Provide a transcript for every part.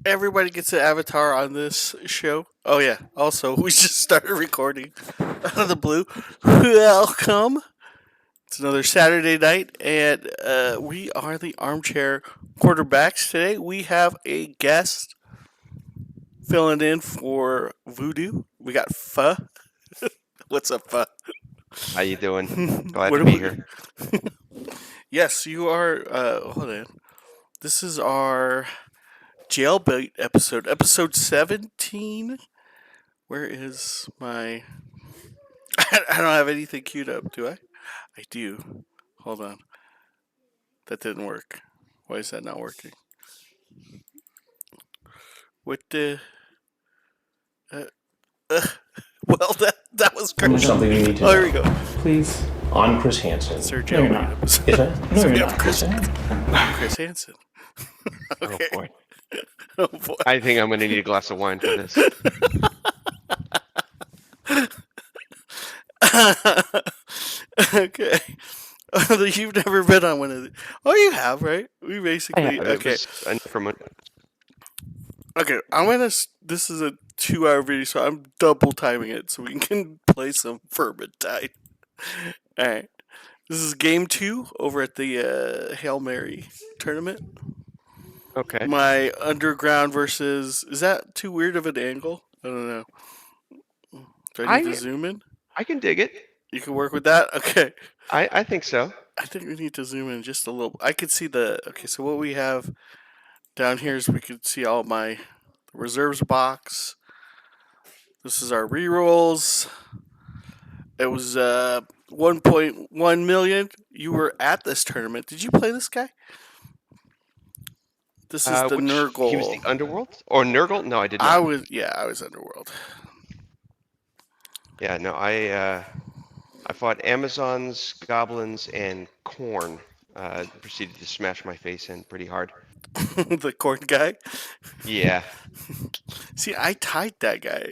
Everybody gets an avatar on this show. Oh yeah. Also, we just started recording out of the blue. Welcome. It's another Saturday night, and we are the Armchair Quarterbacks. Today we have a guest filling in for Voodoo. We got Pho. What's up, Pho? How you doing? Glad What to are be we? here. Yes, you are. Hold on. This is our Jailbait episode, episode 17. Where is my? I don't have anything queued up, do I? I do. Hold on. That didn't work. Why is that not working? What the? Uh, uh, well, that was great. There's something you need to Oh, here know. we go. Please, I'm Chris Hansen. It's our No, you're Jailbait not. episode. Is that? No, So you're we not, have Chris. Chris Hansen. I'm Chris Hansen. Oh Okay. boy. Oh boy. I think I'm gonna need a glass of wine for this. Okay. You've never been on one of these. Oh, you have, right? We I basically have. It okay. was from a, Okay, I'm gonna. This is a 2 hour video, so I'm double timing it so we can play some Vermintide. All right, this is game 2 over at the Hail Mary tournament. okay. My underground versus. Is that too weird of an angle? I don't know. Do I need to I zoom in? I can dig it. You can work with that. Okay. I think so. I think we need to zoom in just a little. I could see the. Okay, so what we have down here is we could see all my reserves box. This is our rerolls. It was 1.1 million. You were at this tournament. Did you play this guy? This is the Which he was Nurgle. the Underworld or Nurgle? No, I did I not. was I was Underworld. Yeah, no, I fought Amazons, goblins, and corn. Proceeded to smash my face in pretty hard. The corn guy. Yeah. See, I tied that guy.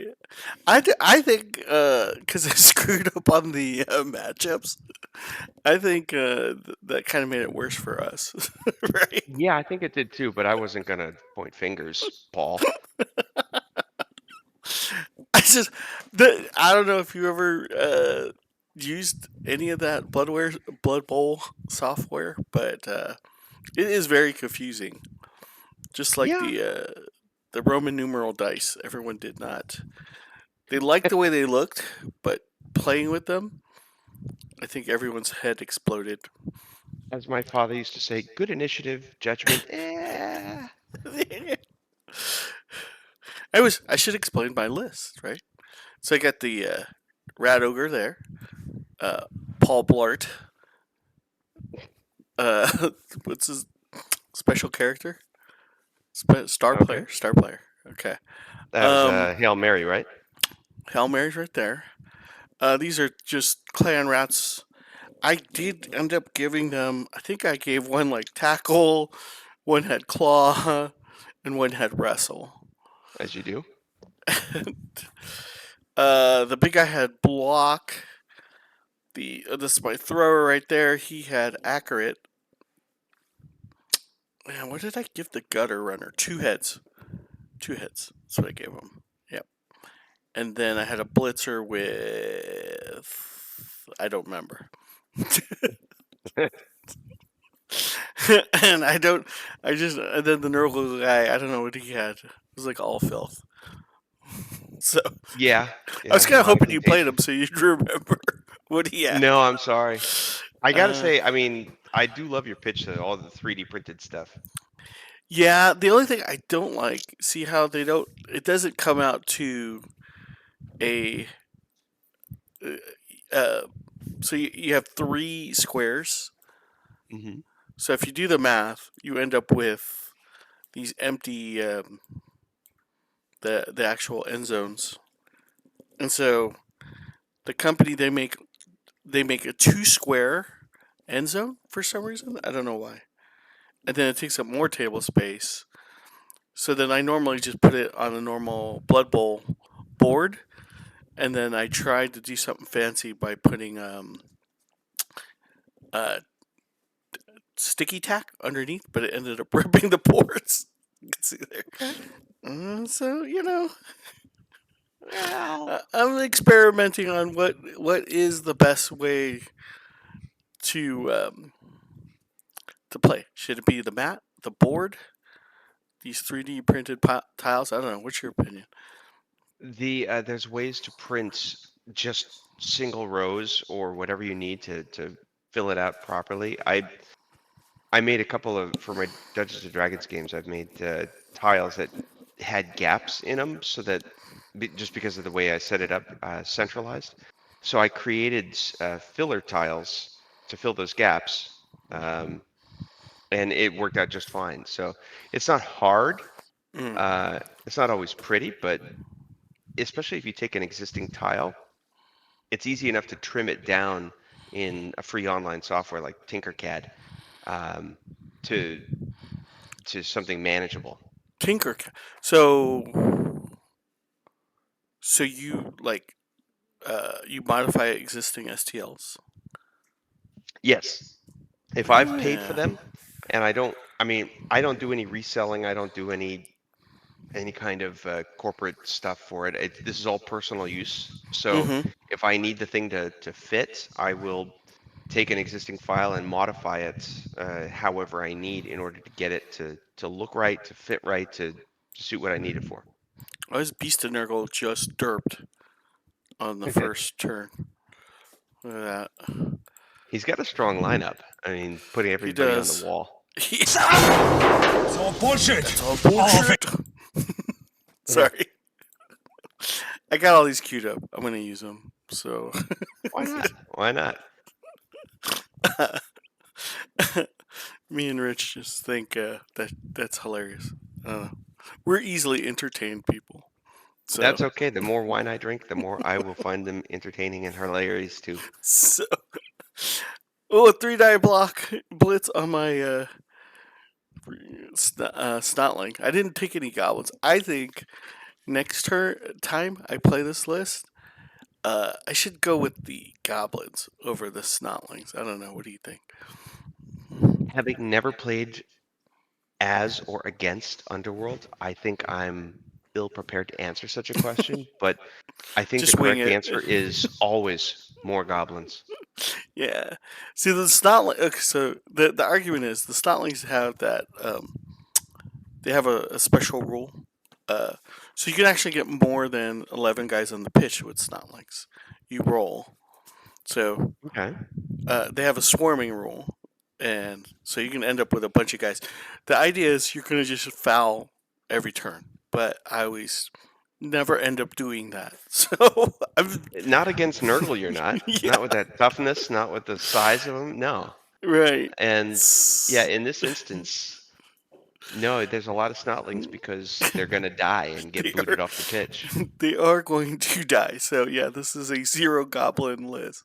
I think because I screwed up on the matchups. I think that kind of made it worse for us, right? Yeah, I think it did too, but I wasn't gonna point fingers, Paul. I just I don't know if you ever used any of that Blood Bowl software, but it is very confusing. Just like Yeah. the Roman numeral dice, everyone did not. They liked the way they looked, but playing with them, I think everyone's head exploded. As my father used to say, good initiative, judgment. I should explain my list, right? So I got the Rat Ogre there, uh, Paul Blart. What's his special character? Star Okay. player. Star player. Okay. That was Hail Mary, right? Hail Mary's right there. These are just clan rats. I did end up giving them. I think I gave one like tackle, one had claw, and one had wrestle. As you do. The big guy had block. This is my thrower right there. He had accurate. Man, what did I give the gutter runner? 2 heads. 2 heads. That's what I gave him. Yep. And then I had a blitzer with. I don't remember. And I don't. I just. And then the Nurgle guy, I don't know what he had. It was like all filth. So Yeah. I was Yeah. kind of hoping you played Non-contagious. him so you'd remember what he had. No, I'm sorry. I gotta Uh, say, I mean, I do love your pitch to all the 3D printed stuff. yeah, the only thing I don't like, see how they don't. It doesn't come out to a. Uh, uh, so you have 3 squares. Hmm. So if you do the math, you end up with these empty the actual end zones. And so the company they make a 2 square end zone for some reason. I don't know why. And then it takes up more table space. So then I normally just put it on a normal Blood Bowl board, and then I tried to do something fancy by putting uh, sticky tack underneath, but it ended up ripping the boards. You can see there. Okay. So Well, I'm experimenting on what is the best way to to play. Should it be the mat, the board, these 3D printed tiles? I don't know. What's your opinion? there's ways to print just single rows or whatever you need to fill it out properly. I made a couple of for my Dungeons and Dragons games. I've made tiles that had gaps in them, so that just because of the way I set it up, centralized. So I created filler tiles to fill those gaps, um, and it worked out just fine. So it's not hard. Mm. It's not always pretty, but especially if you take an existing tile, it's easy enough to trim it down in a free online software like Tinkercad, um, to something manageable. Tinker. So you like you modify existing STLs. Yes, if I've paid for Yeah. them, and I mean, I don't do any reselling. I don't do any kind of corporate stuff for it. This is all personal use. So Mm-hmm. if I need the thing to fit, I will take an existing file and modify it however I need in order to get it to look right, to fit right, to suit what I need it for. I was Beast of Nurgle just derped on the first turn. Look at that. He's got a strong lineup. I mean, putting He everybody on the does. wall. It's all bullshit. That's all bullshit. Sorry. I got all these queued up. I'm gonna use them. So Why not? Why not? me and Rich just think that's hilarious. I don't know. We're easily entertained people. So That's okay. The more wine I drink, the more I will find them entertaining and hilarious too. so oh, a 3 die block blitz on my snotling. I didn't take any goblins. I think next time I play this list, I should go with the goblins over the snotlings. I don't know. What do you think? Having never played as or against Underworld, I think I'm ill prepared to answer such a question, but I think the Just wing correct it. answer is always more goblins. Yeah. See, the snotling. Okay, so the argument is the snotlings have that. They have a special rule. So you can actually get more than 11 guys on the pitch with snotlings. You roll. So Okay. they have a swarming rule, and so you can end up with a bunch of guys. The idea is you're going to just foul every turn, but I always never end up doing that. So I'm Not against Nurgle, you're not. yeah, Not with that toughness, not with the size of them. No. right. And yeah, in this instance, no, there's a lot of snotlings because they're going to die and They get are booted off the pitch. they are going to die. So yeah, this is a zero goblin list.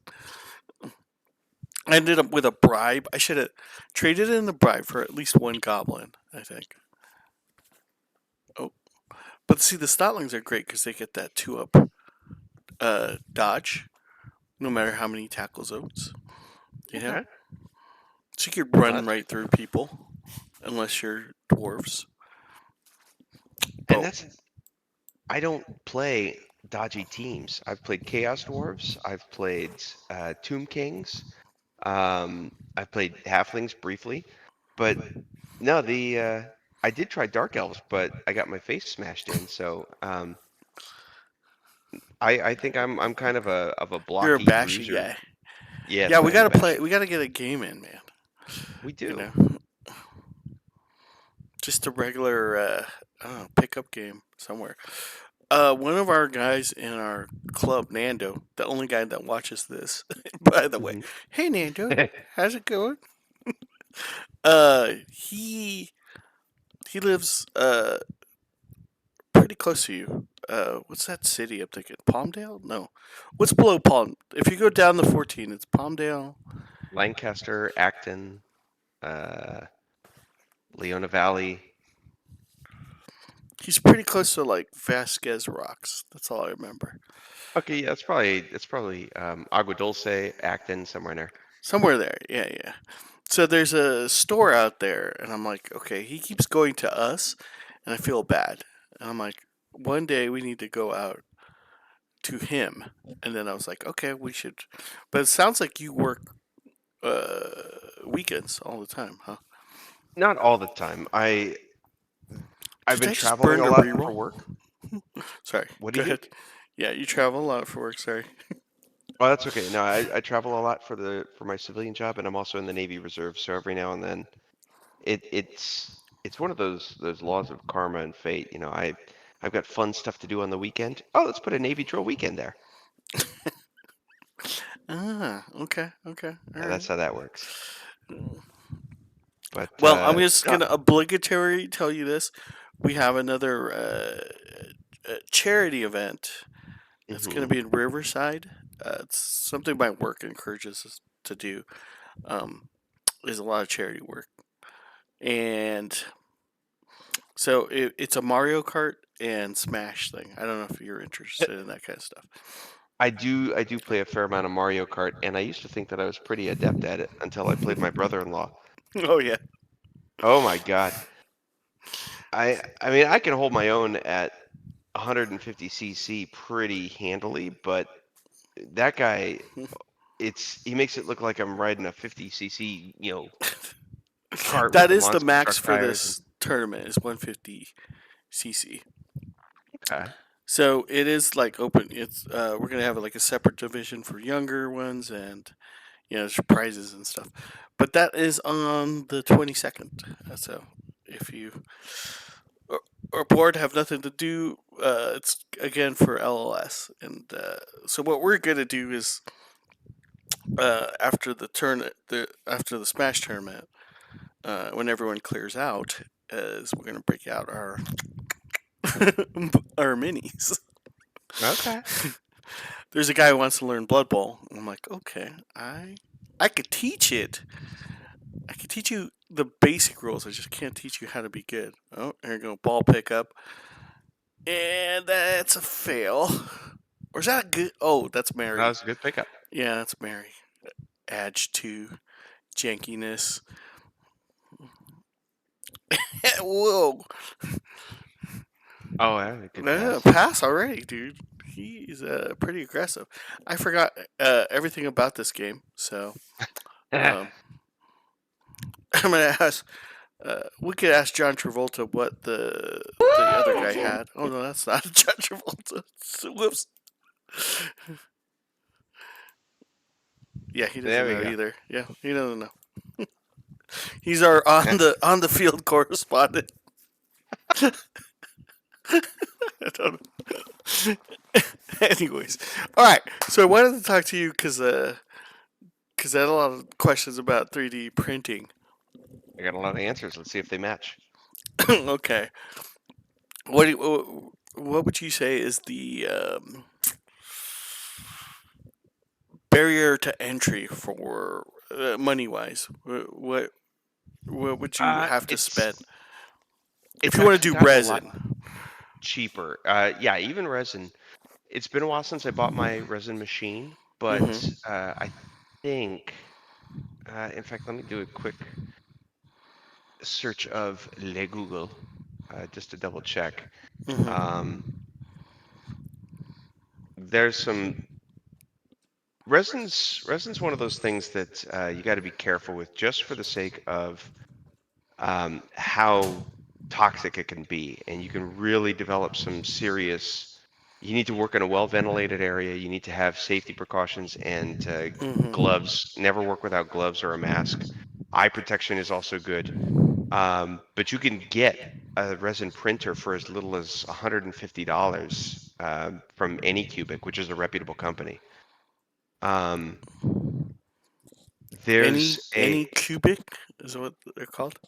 I ended up with a bribe. I should have traded in the bribe for at least one goblin, I think. Oh, but see, the Stotlings are great because they get that 2-up dodge, no matter how many tackle zones. You know? Okay. So you could Well, run that's right through people, unless you're dwarves. and Oh, that's I don't play dodgy teams. I've played Chaos Dwarves. I've played Tomb Kings. I've played Halflings briefly, but no, the I did try Dark Elves, but I got my face smashed in. So I think I'm kind of a you're a blocky bashy bruiser. guy. Yes, Yeah, we I am gotta play. bashy. We gotta get a game in, man. We You do. know, just a regular, I don't know, pickup game somewhere. One of our guys in our club, Nando, the only guy that watches this, by the way. Mhm. Hey, Nando, how's it going? He lives pretty close to you. What's that city? I'm thinking Palmdale. No, what's below Palm? If you go down the 14, it's Palmdale. Lancaster, Acton, uh, Leona Valley. He's pretty close to like Vasquez Rocks. That's all I remember. Okay, yeah, it's probably Agua Dulce, Acton, somewhere in there. Somewhere there. Yeah, yeah. So there's a store out there, and I'm like, okay, he keeps going to us, and I feel bad. And I'm like, one day we need to go out to him. And then I was like, okay, we should. But it sounds like you work uh, weekends all the time, huh? Not all the time. I've Did been I just traveling burn a a lot for reroll? work. Sorry, What do go you do? ahead. Yeah, you travel a lot for work. Sorry. Oh, that's okay. No, I travel a lot for my civilian job, and I'm also in the Navy Reserve. So every now and then, it's one of those laws of karma and fate. I've got fun stuff to do on the weekend. Oh, let's put a Navy drill weekend there. Ah, okay, okay, all Yeah, that's right. how that works. But Well, I'm just no, gonna obligatory tell you this. We have another charity event. It's gonna hmm be in Riverside. It's something my work encourages us to do. Um, is a lot of charity work, and so it's a Mario Kart and Smash thing. I don't know if you're interested in that kind of stuff. I do play a fair amount of Mario Kart, and I used to think that I was pretty adept at it until I played my brother-in-law. Oh yeah, Oh my God. I mean I can hold my own at 150 cc pretty handily, but that guy, he makes it look like I'm riding a 50 cc, cart with that the is the monster max truck for tires. And this tournament is 150 cc. okay, So it is like open. It's we're gonna have like a separate division for younger ones, and there's prizes and stuff. But that is on the 22nd. So if you are bored, have nothing to do, it's again for LLS. And so what we're gonna do is after the Smash tournament, when everyone clears out, is we're gonna break out our our minis. okay. There's a guy who wants to learn Blood Bowl. I'm like, okay, I could teach it. I can teach you the basic rules. I just can't teach you how to be good. Oh, here you go. Ball pickup. And that's a fail. Or is that a good? Oh, that's That Mary. was a good pickup. Yeah, that's Mary. Edge 2. Jankiness. Whoa. Oh, yeah, good pass. Pass already, dude. He's pretty aggressive. I forgot everything about this game, so um, I'm gonna ask. We could ask John Travolta what the other guy had. Oh no, that's not John Travolta. Whoops. Yeah, he doesn't There we know go. either. Yeah, he doesn't know. He's our on the field correspondent. I don't know. Anyways, all right. So I wanted to talk to you because I had a lot of questions about 3D printing. I got a lot of answers. Let's see if they match. Okay, what would you say is the barrier to entry for money wise? What would you have to spend if It's you want to actually do gotten a lot resin? cheaper. Yeah, even resin. It's been a while since I bought my resin machine, but Mm-hmm. I think, in fact, let me do a quick search of Le Google, just to double check. Mm-hmm. Um, there's some resin's one of those things that you got to be careful with, just for the sake of how toxic it can be, and you can really develop some serious. You need to work in a well ventilated area. You need to have safety precautions and Mm-hmm. gloves. Never work without gloves or a mask. Eye protection is also good. But you can get a resin printer for as little as $150 from AnyCubic, which is a reputable company. Um, there's a Any cubic is what they're called.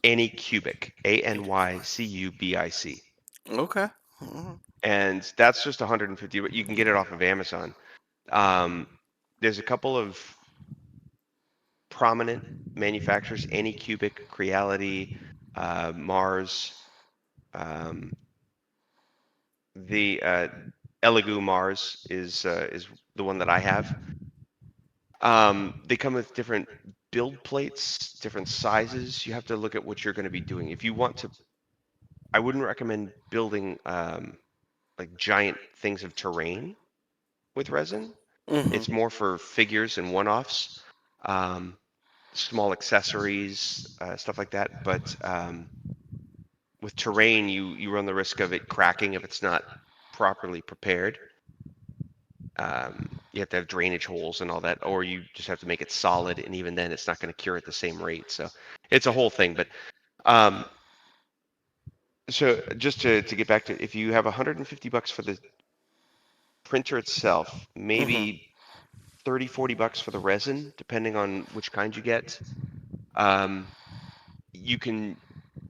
AnyCubic, AnyCubic, Okay. Mhm. and that's just 150. But you can get it off of Amazon. Um, there's a couple of prominent manufacturers: AnyCubic, Creality, Mars. Um, the Elegoo Mars is the one that I have. They come with different build plates, different sizes. You have to look at what you're going to be doing. If you want to, I wouldn't recommend building like giant things of terrain with resin. Mm-hmm. It's more for figures and one-offs, um, small accessories, stuff like that. But with terrain, you run the risk of it cracking if it's not properly prepared. You have to have drainage holes and all that, or you just have to make it solid, and even then, it's not going to cure at the same rate. So it's a whole thing. But um, so just to get back to, if you have 150 bucks for the printer itself, Mm-hmm. maybe 30, 40 bucks for the resin, depending on which kind you get. Um, you can,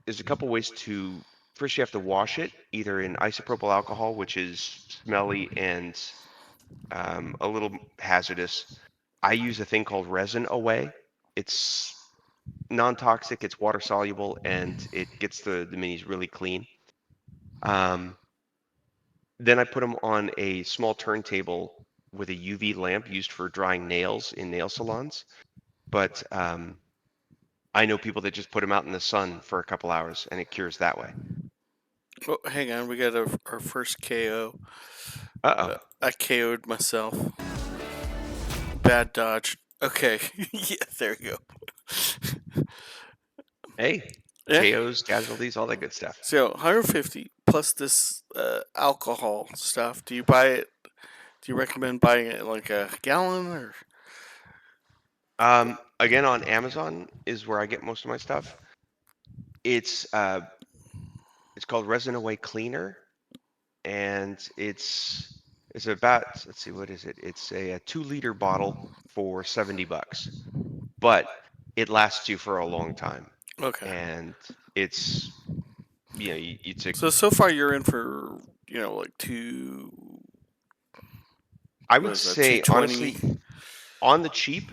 there's a couple ways to, first you have to wash it, either in isopropyl alcohol, which is smelly and a little hazardous. I use a thing called Resin Away. It's non-toxic, it's water soluble, and it gets the minis really clean. Um, then I put them on a small turntable with a UV lamp used for drying nails in nail salons. But I know people that just put them out in the sun for a couple hours and it cures that way. Oh, hang on, we got our first KO. Uh-oh. I KO'd myself. Bad dodge. Okay, yeah, there you go. Hey, Yeah. KOs, casualties, all that good stuff. So 150 plus this alcohol stuff. Do you buy it? Do you recommend buying it like a gallon or? Again, on Amazon is where I get most of my stuff. It's uh, it's called Resin Away Cleaner, and it's about, let's see, what is it? It's a 2 liter bottle for 70 bucks, but it lasts you for a long time, Okay. and it's it's a, So far you're in for like two. I What would is that? Two say twenty. honestly, on the cheap,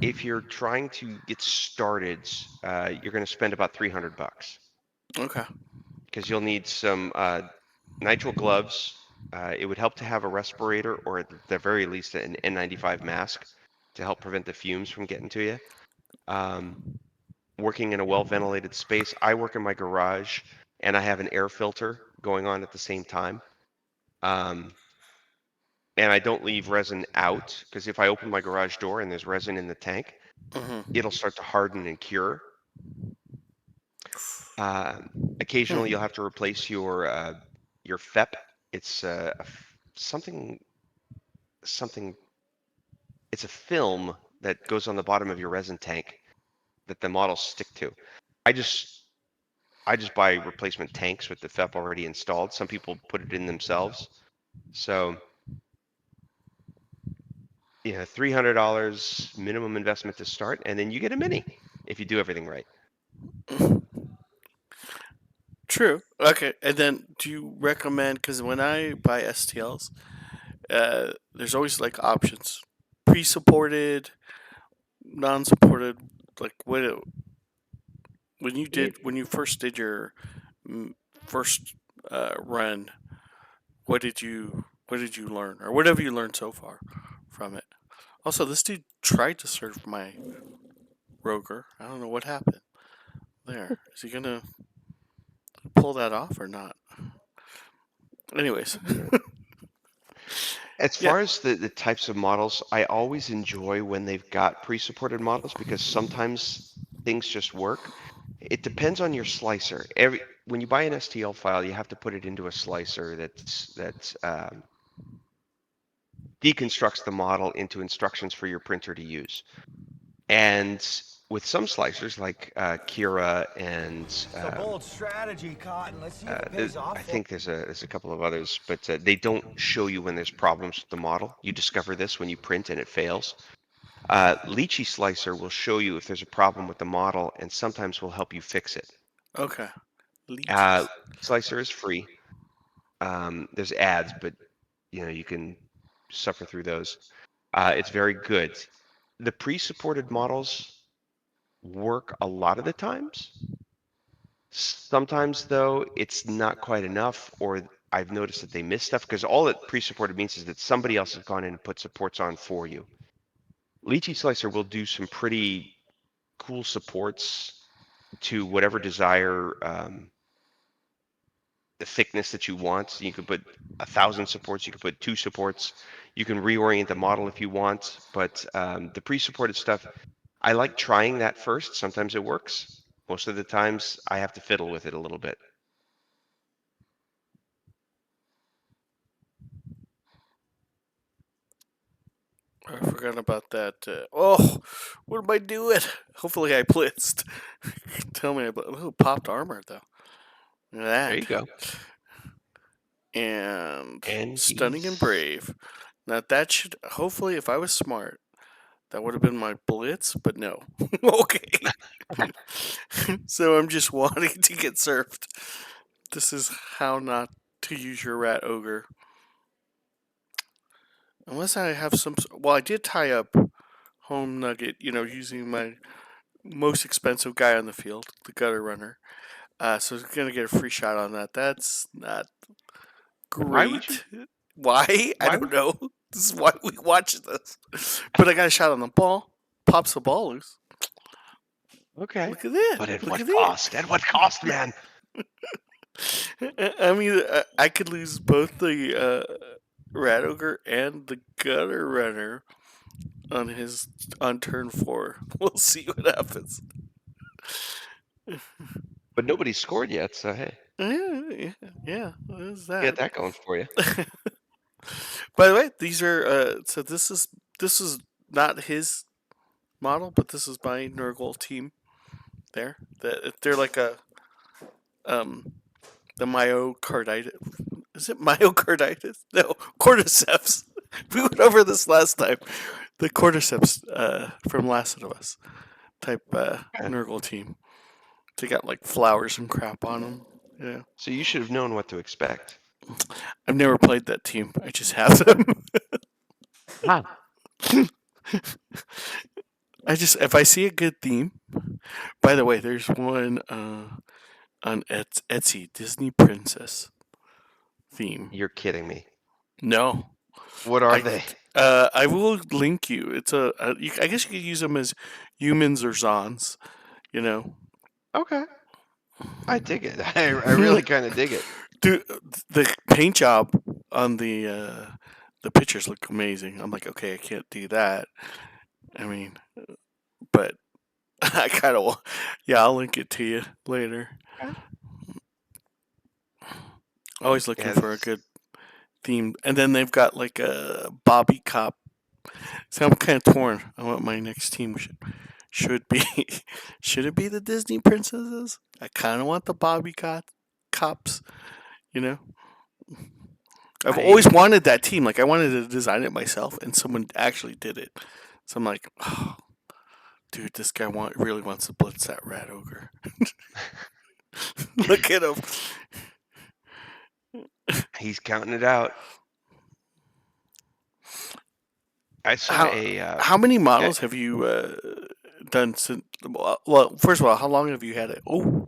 if you're trying to get started, you're going to spend about 300 bucks Okay. because you'll need some nitrile gloves. It would help to have a respirator or at the very least an N95 mask to help prevent the fumes from getting to you. Um, Working in a well ventilated space, I work in my garage and I have an air filter going on at the same time. Um, and I don't leave resin out because if I open my garage door and there's resin in the tank, Mm-hmm. it'll start to harden and cure. Um, Occasionally, you'll have to replace your FEP. It's something something. It's a film that goes on the bottom of your resin tank that the models stick to. I just I just buy replacement tanks with the FEP already installed. Some people put it in themselves. So yeah, $300 minimum investment to start, and then you get a mini if you do everything right. True. Okay. And then, do you recommend? Because when I buy STLs, there's always like options: pre-supported, non-supported. Like when you first did your first run, what did you learn, or what have you learned so far from it? Also, this dude tried to serve my Roger. I don't know what happened there. Is he gonna pull that off or not? Anyways, As yeah. far as the types of models, I always enjoy when they've got pre-supported models because sometimes things just work. It depends on your slicer. When you buy an STL file, you have to put it into a slicer that deconstructs the model into instructions for your printer to use. And with some slicers like Kira and It's a bold strategy, Cotton. Let's see if it there- pays off I for think there's a couple of others, but they don't show you when there's problems with the model. You discover this when you print and it fails. Lychee Slicer will show you if there's a problem with the model and sometimes will help you fix it. Okay. Uh, Leeches. Slicer is free. There's ads, but you can suffer through those. It's very good. The pre-supported models work a lot of the times. Sometimes though, it's not quite enough, or I've noticed that they miss stuff because all that pre-supported means is that somebody else has gone in and put supports on for you. Lychee Slicer will do some pretty cool supports to whatever desire the thickness that you want. You could put 1,000 supports. You could put 2 supports. You can reorient the model if you want. But the pre-supported stuff, I like trying that first. Sometimes it works. Most of the times, I have to fiddle with it a little bit. I forgot about that. Oh, what am I doing? Hopefully I blitzed. Tell me about popped armor though. Look at There you that. go. And And stunning and he's brave. Now that should hopefully, if I was smart, that would have been my blitz. But no. Okay. So I'm just wanting to get surfed. This is how not to use your rat ogre. Unless I have some. Well, I did tie up home nugget. Using my most expensive guy on the field, the gutter runner. So he's gonna get a free shot on that. That's not why would you? great. Why? I Why don't would? know. This is why we watch this. But I got a shot on the ball. Pops the ball loose. Okay. Look at that. But at Look what at that. cost? At what cost, man? I mean, I could lose both the rat ogre and the gutter runner on turn 4. We'll see what happens. But nobody's scored yet, so hey, Yeah. What is you got that? that going for you. By the way, these are so this is not his model, but this is my Nurgle team. They're like a the myocarditis. Is it myocarditis? No, cordyceps. We went over this last time. The cordyceps from Last of Us type Nurgle team. They got like flowers and crap on them. Yeah, So you should have known what to expect. I've never played that team. I just have them. Huh. If I see a good theme. By the way, there's one on Etsy, Disney Princess theme. You're kidding me. No, What are they? I will link you. It's I guess you could use them as humans or zons. You know, Okay. I dig it. I really kind of dig it. dude, the paint job on the pictures look amazing. I'm like, okay, I can't do that. I mean, but I kind of, yeah, I'll link it to you later. Okay. Always looking Yeah, for a good theme, and then they've got like a Bobby Cop. So I'm kind of torn on what my next team should be. Should it be the Disney princesses? I kind of want the Cops. You know, I've always I wanted that team. Like I wanted to design it myself, and someone actually did it. So I'm like, oh, dude, this guy really wants to blitz that rat ogre. Look at him. he's counting it out. I saw How a how many models have you done since? Well, first of all, how long have you had it? Oh,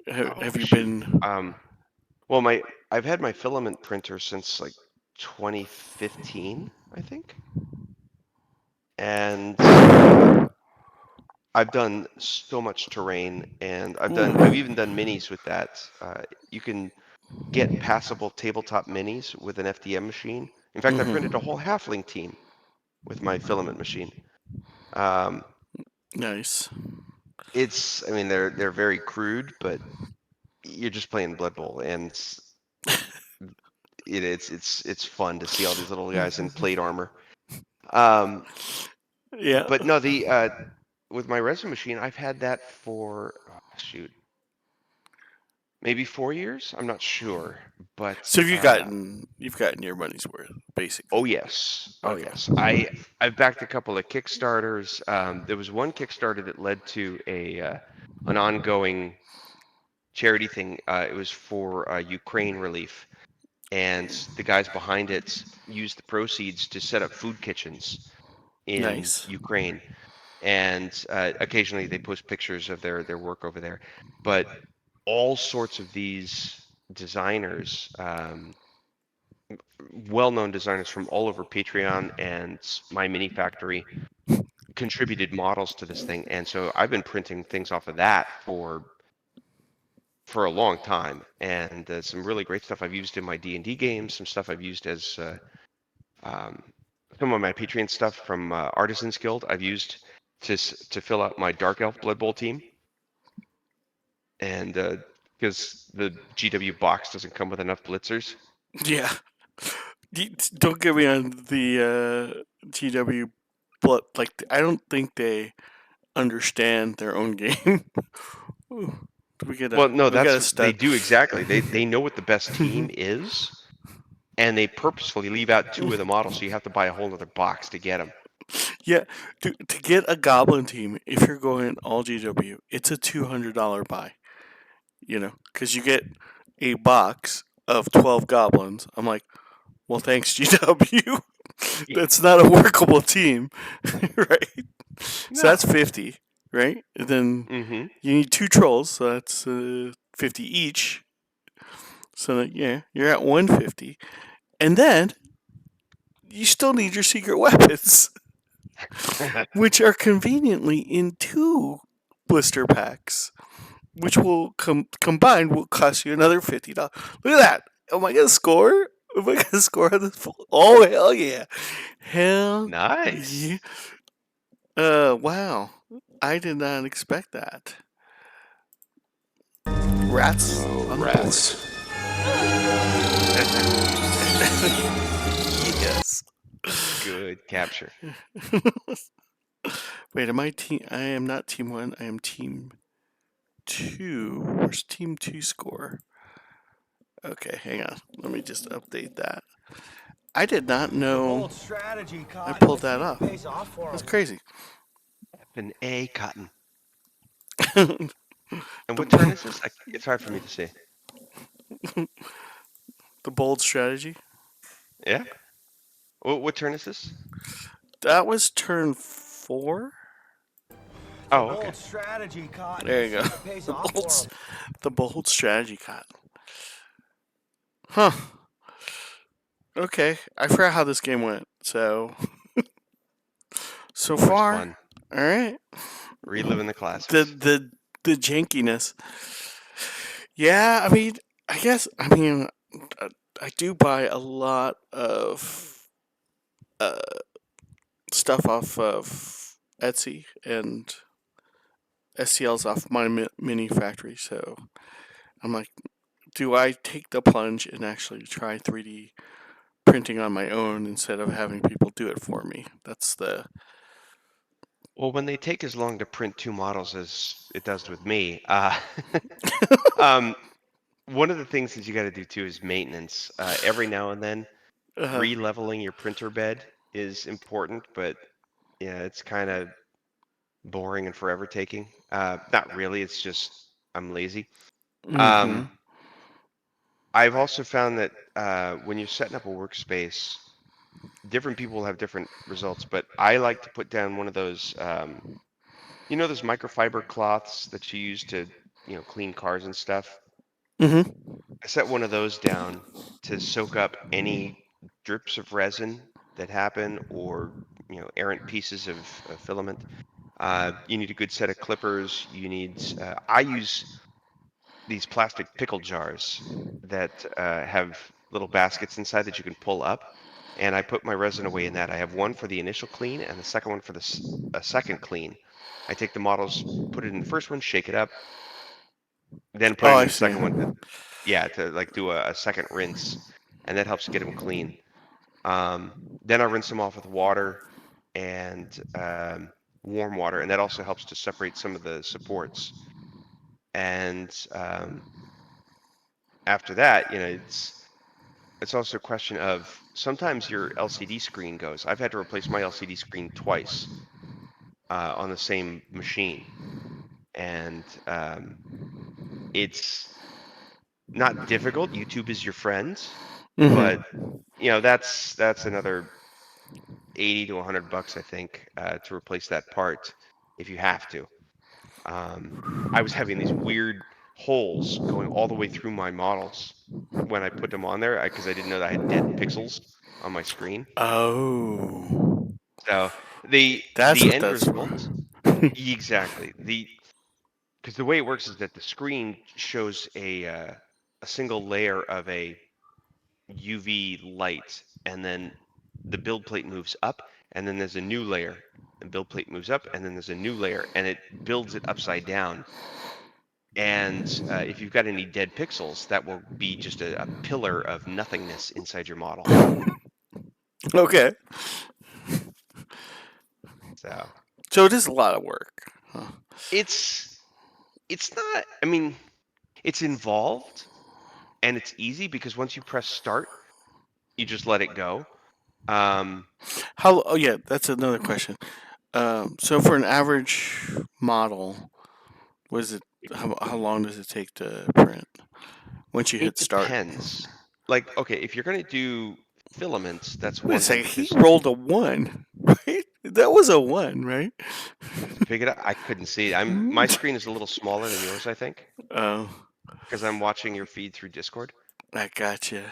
have you shoot. been? Well, I've had my filament printer since like 2015, I think. And I've done so much terrain, and I've even done minis with that. You can get passable tabletop minis with an FDM machine. In fact, I printed a whole halfling team with my filament machine. Um, Nice. I mean, they're very crude, but you're just playing Blood Bowl, and it's fun to see all these little guys in plate armor. Um, Yeah. but no, the with my resin machine, I've had that for maybe 4 years. I'm not sure, but So you've gotten your money's worth, basically. oh yes, oh Okay. yes. I've backed a couple of Kickstarters. There was one Kickstarter that led to an ongoing charity thing. It was for Ukraine relief, and the guys behind it used the proceeds to set up food kitchens in Nice. Ukraine. And occasionally they post pictures of their work over there. But all sorts of these designers, well-known designers from all over Patreon and My Mini Factory, contributed models to this thing. And so I've been printing things off of that for for a long time, and some really great stuff I've used in my D&D games, some stuff I've used as um, some of my Patreon stuff from Artisans Guild I've used to fill out my Dark Elf Blood Bowl team, and because the GW box doesn't come with enough blitzers. Yeah. Don't get me on the GW, but like I don't think they understand their own game. Ooh, we get Well, no, we got that's a they stud. do exactly. They know what the best team is, and they purposefully leave out 2 of the models, so you have to buy a whole other box to get them. Yeah, to get a goblin team, if you're going all GW, it's a $200 buy. You know, because you get a box of 12 goblins. I'm like, well, thanks GW. That's not a workable team, right? So that's No. 50, right? And then Mm-hmm. you need 2 trolls, so that's 50 each. So that, yeah, you're at 150, and then you still need your secret weapons, which are conveniently in 2 blister packs, which will combined will cost you another $50. Look at that! Am I gonna score? Am I gonna score on this? Oh hell yeah! Hell yeah! Nice. Wow! I did not expect that. Rats on the board. Rats. Yes. Good capture. Wait, am I team? I am not team 1. I am team 2. Where's team 2 score? Okay, hang on. Let me just update that. I did not know Bold strategy, I Cotton. pulled Let's see that if it off. pays off for That's 'em. crazy. An A Cotton. The And what turn is this? It's hard for me to see. bold strategy. Yeah. What turn is this? That was turn 4. Oh, okay. Bold strategy, Cotton. There you Let's go. see if it pays The off bold, for 'em. the bold strategy cut. Huh. Okay. I forgot how this game went. So Always far, fun. all right. Reliving the classics. The jankiness. Yeah, I mean, I mean, I do buy a lot of uh, stuff off of Etsy and STLs off my mini factory. So I'm like, do I take the plunge and actually try 3D printing on my own instead of having people do it for me? That's the Well, when they take as long to print 2 models as it does with me, um, one of the things that you got to do too is maintenance. Every now and then, uh, re-leveling your printer bed is important, but yeah, it's kind of boring and forever taking. Not really. It's just I'm lazy. mm-hmm. Um, I've also found that when you're setting up a workspace, different people have different results, but I like to put down one of those, those microfiber cloths that you use to, clean cars and stuff. Mm-hmm. I set one of those down to soak up any drips of resin that happen or, errant pieces of filament. You need a good set of clippers. I use these plastic pickle jars that have little baskets inside that you can pull up. And I put my resin away in that. I have one for the initial clean and the second one for a second clean. I take the models, put it in the first one, shake it up, then put Oh, it I in the see. second one to like do a second rinse, and that helps get them clean. Then I rinse them off with water and warm water, and that also helps to separate some of the supports. And after that, it's also a question of sometimes your LCD screen goes. I've had to replace my LCD screen twice on the same machine, and it's not difficult. YouTube is your friend, but Mm-hmm. that's another 80 to $100, I think, to replace that part if you have to. I was having these weird holes going all the way through my models when I put them on there because I didn't know that I had dead pixels on my screen. Oh, So that's the what end that's for. result, exactly. because the way it works is that the screen shows a single layer of a UV light, and then the build plate moves up, and then there's a new layer, and build plate moves up, and then there's a new layer, and it builds it upside down. And if you've got any dead pixels, that will be just a pillar of nothingness inside your model. Okay. So it is a lot of work. Huh. it's not. I mean, it's involved, and it's easy because once you press start, you just let it go. How? Oh yeah, that's another question. So for an average model, what is it? How long does it take to print once you It hit start? depends. Like, okay, if you're gonna do filaments, that's Wait a one thing. second. He Because rolled a 1, right? That was a 1, right? pick it up. I couldn't see it. My screen is a little smaller than yours, I think, Oh, because I'm watching your feed through Discord. I gotcha.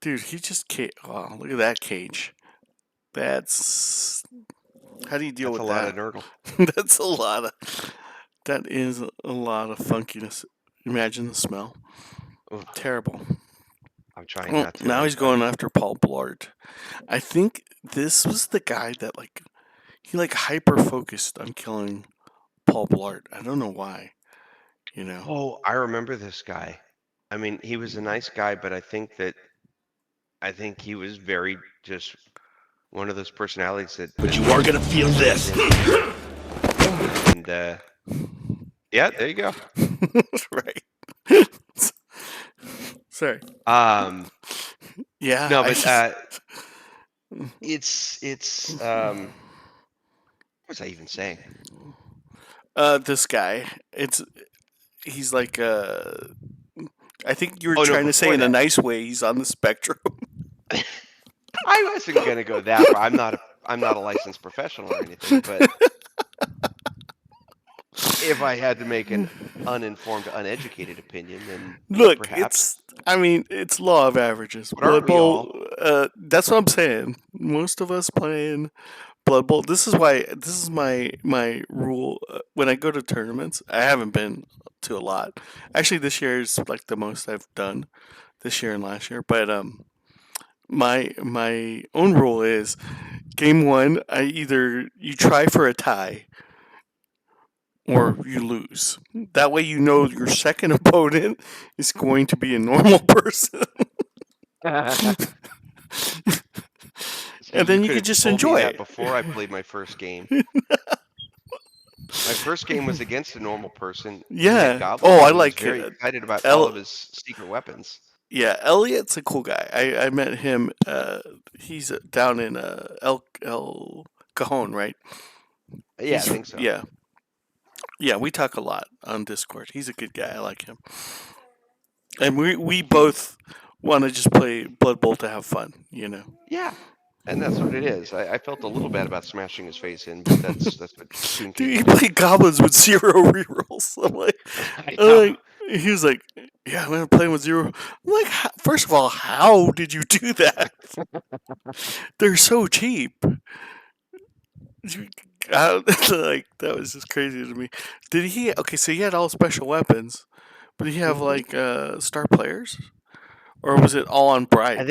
Dude, he just wow, look at that cage. That's how do you deal That's a with lot that? of Nurgle. That's a lot of. That is a lot of funkiness. Imagine the smell. Oof, Terrible. I'm trying Well, not to. now he's going after Paul Blart. I think this was the guy that he hyper focused on killing Paul Blart. I don't know why. You know. Oh, I remember this guy. I mean, he was a nice guy, but I think he was very just one of those personalities that. But you are gonna feel this. And yeah, there you go. Right. Sorry. Yeah. No, but it's what was I even saying? This guy. He's like I think you were Oh, no, trying to say before in a that. nice way he's on the spectrum. I wasn't gonna go that far. I'm not a licensed professional or anything, but if I had to make an uninformed, uneducated opinion, then Look, perhaps. it's law of averages. But aren't Blood we Bowl, all? that's what I'm saying. Most of us playing Blood Bowl. This is my rule when I go to tournaments. I haven't been to a lot. Actually, this year is like the most I've done this year and last year. But my own rule is game 1. You try for a tie or you lose. That way, you know your second opponent is going to be a normal person, See, and then you could can have just told me enjoy that it. before I played my first game. My first game was against a normal person. He had Yeah. goblins. Oh, I And he was like very excited about all of his secret weapons. Yeah, Elliot's a cool guy. I met him. He's down in El Cajon, right? Yeah, I think so. Yeah. Yeah, we talk a lot on Discord. He's a good guy. I like him. And we both want to just play Blood Bowl to have fun, you know. Yeah, and that's what it is. I felt a little bad about smashing his face in, but that's what Toon Dude, he King did. played goblins with 0 rerolls. I know. He was like, yeah, I'm gonna play with 0. I'm like, first of all, how did you do that? They're so cheap. Like that was just crazy to me. Did he? Okay, so he had all special weapons, but did he have star players, or was it all on bribes? I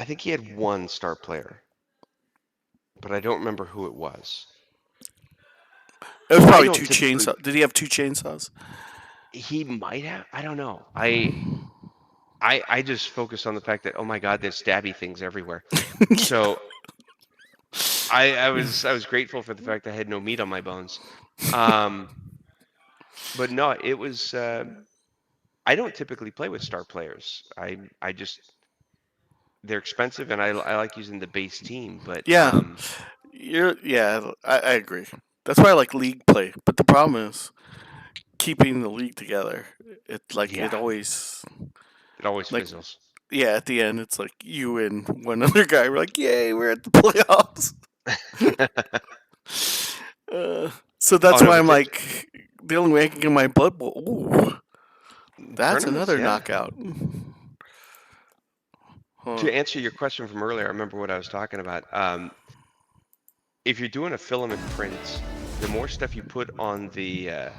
think he had one star player, but I don't remember who it was. It was probably don't 2 typically- chainsaws. Did he have 2 chainsaws? He might have. I don't know. I just focus on the fact that, oh my God, there's stabby things everywhere. So I was grateful for the fact that I had no meat on my bones. But no, it was. I don't typically play with star players. I just they're expensive, and I like using the base team. But Yeah. I agree. That's why I like league play. But the problem is keeping the league together. It Yeah. always it always like- fizzles. yeah, at the end it's like you and one other guy. We're like, yay, we're at the playoffs. So that's Oh, no, why but I'm like, the only way I can get my Blood Bowl. Ooh, that's Tournaments, another yeah. knockout. Huh. To answer your question from earlier, I remember what I was talking about. If you're doing a filament print, the more stuff you put on the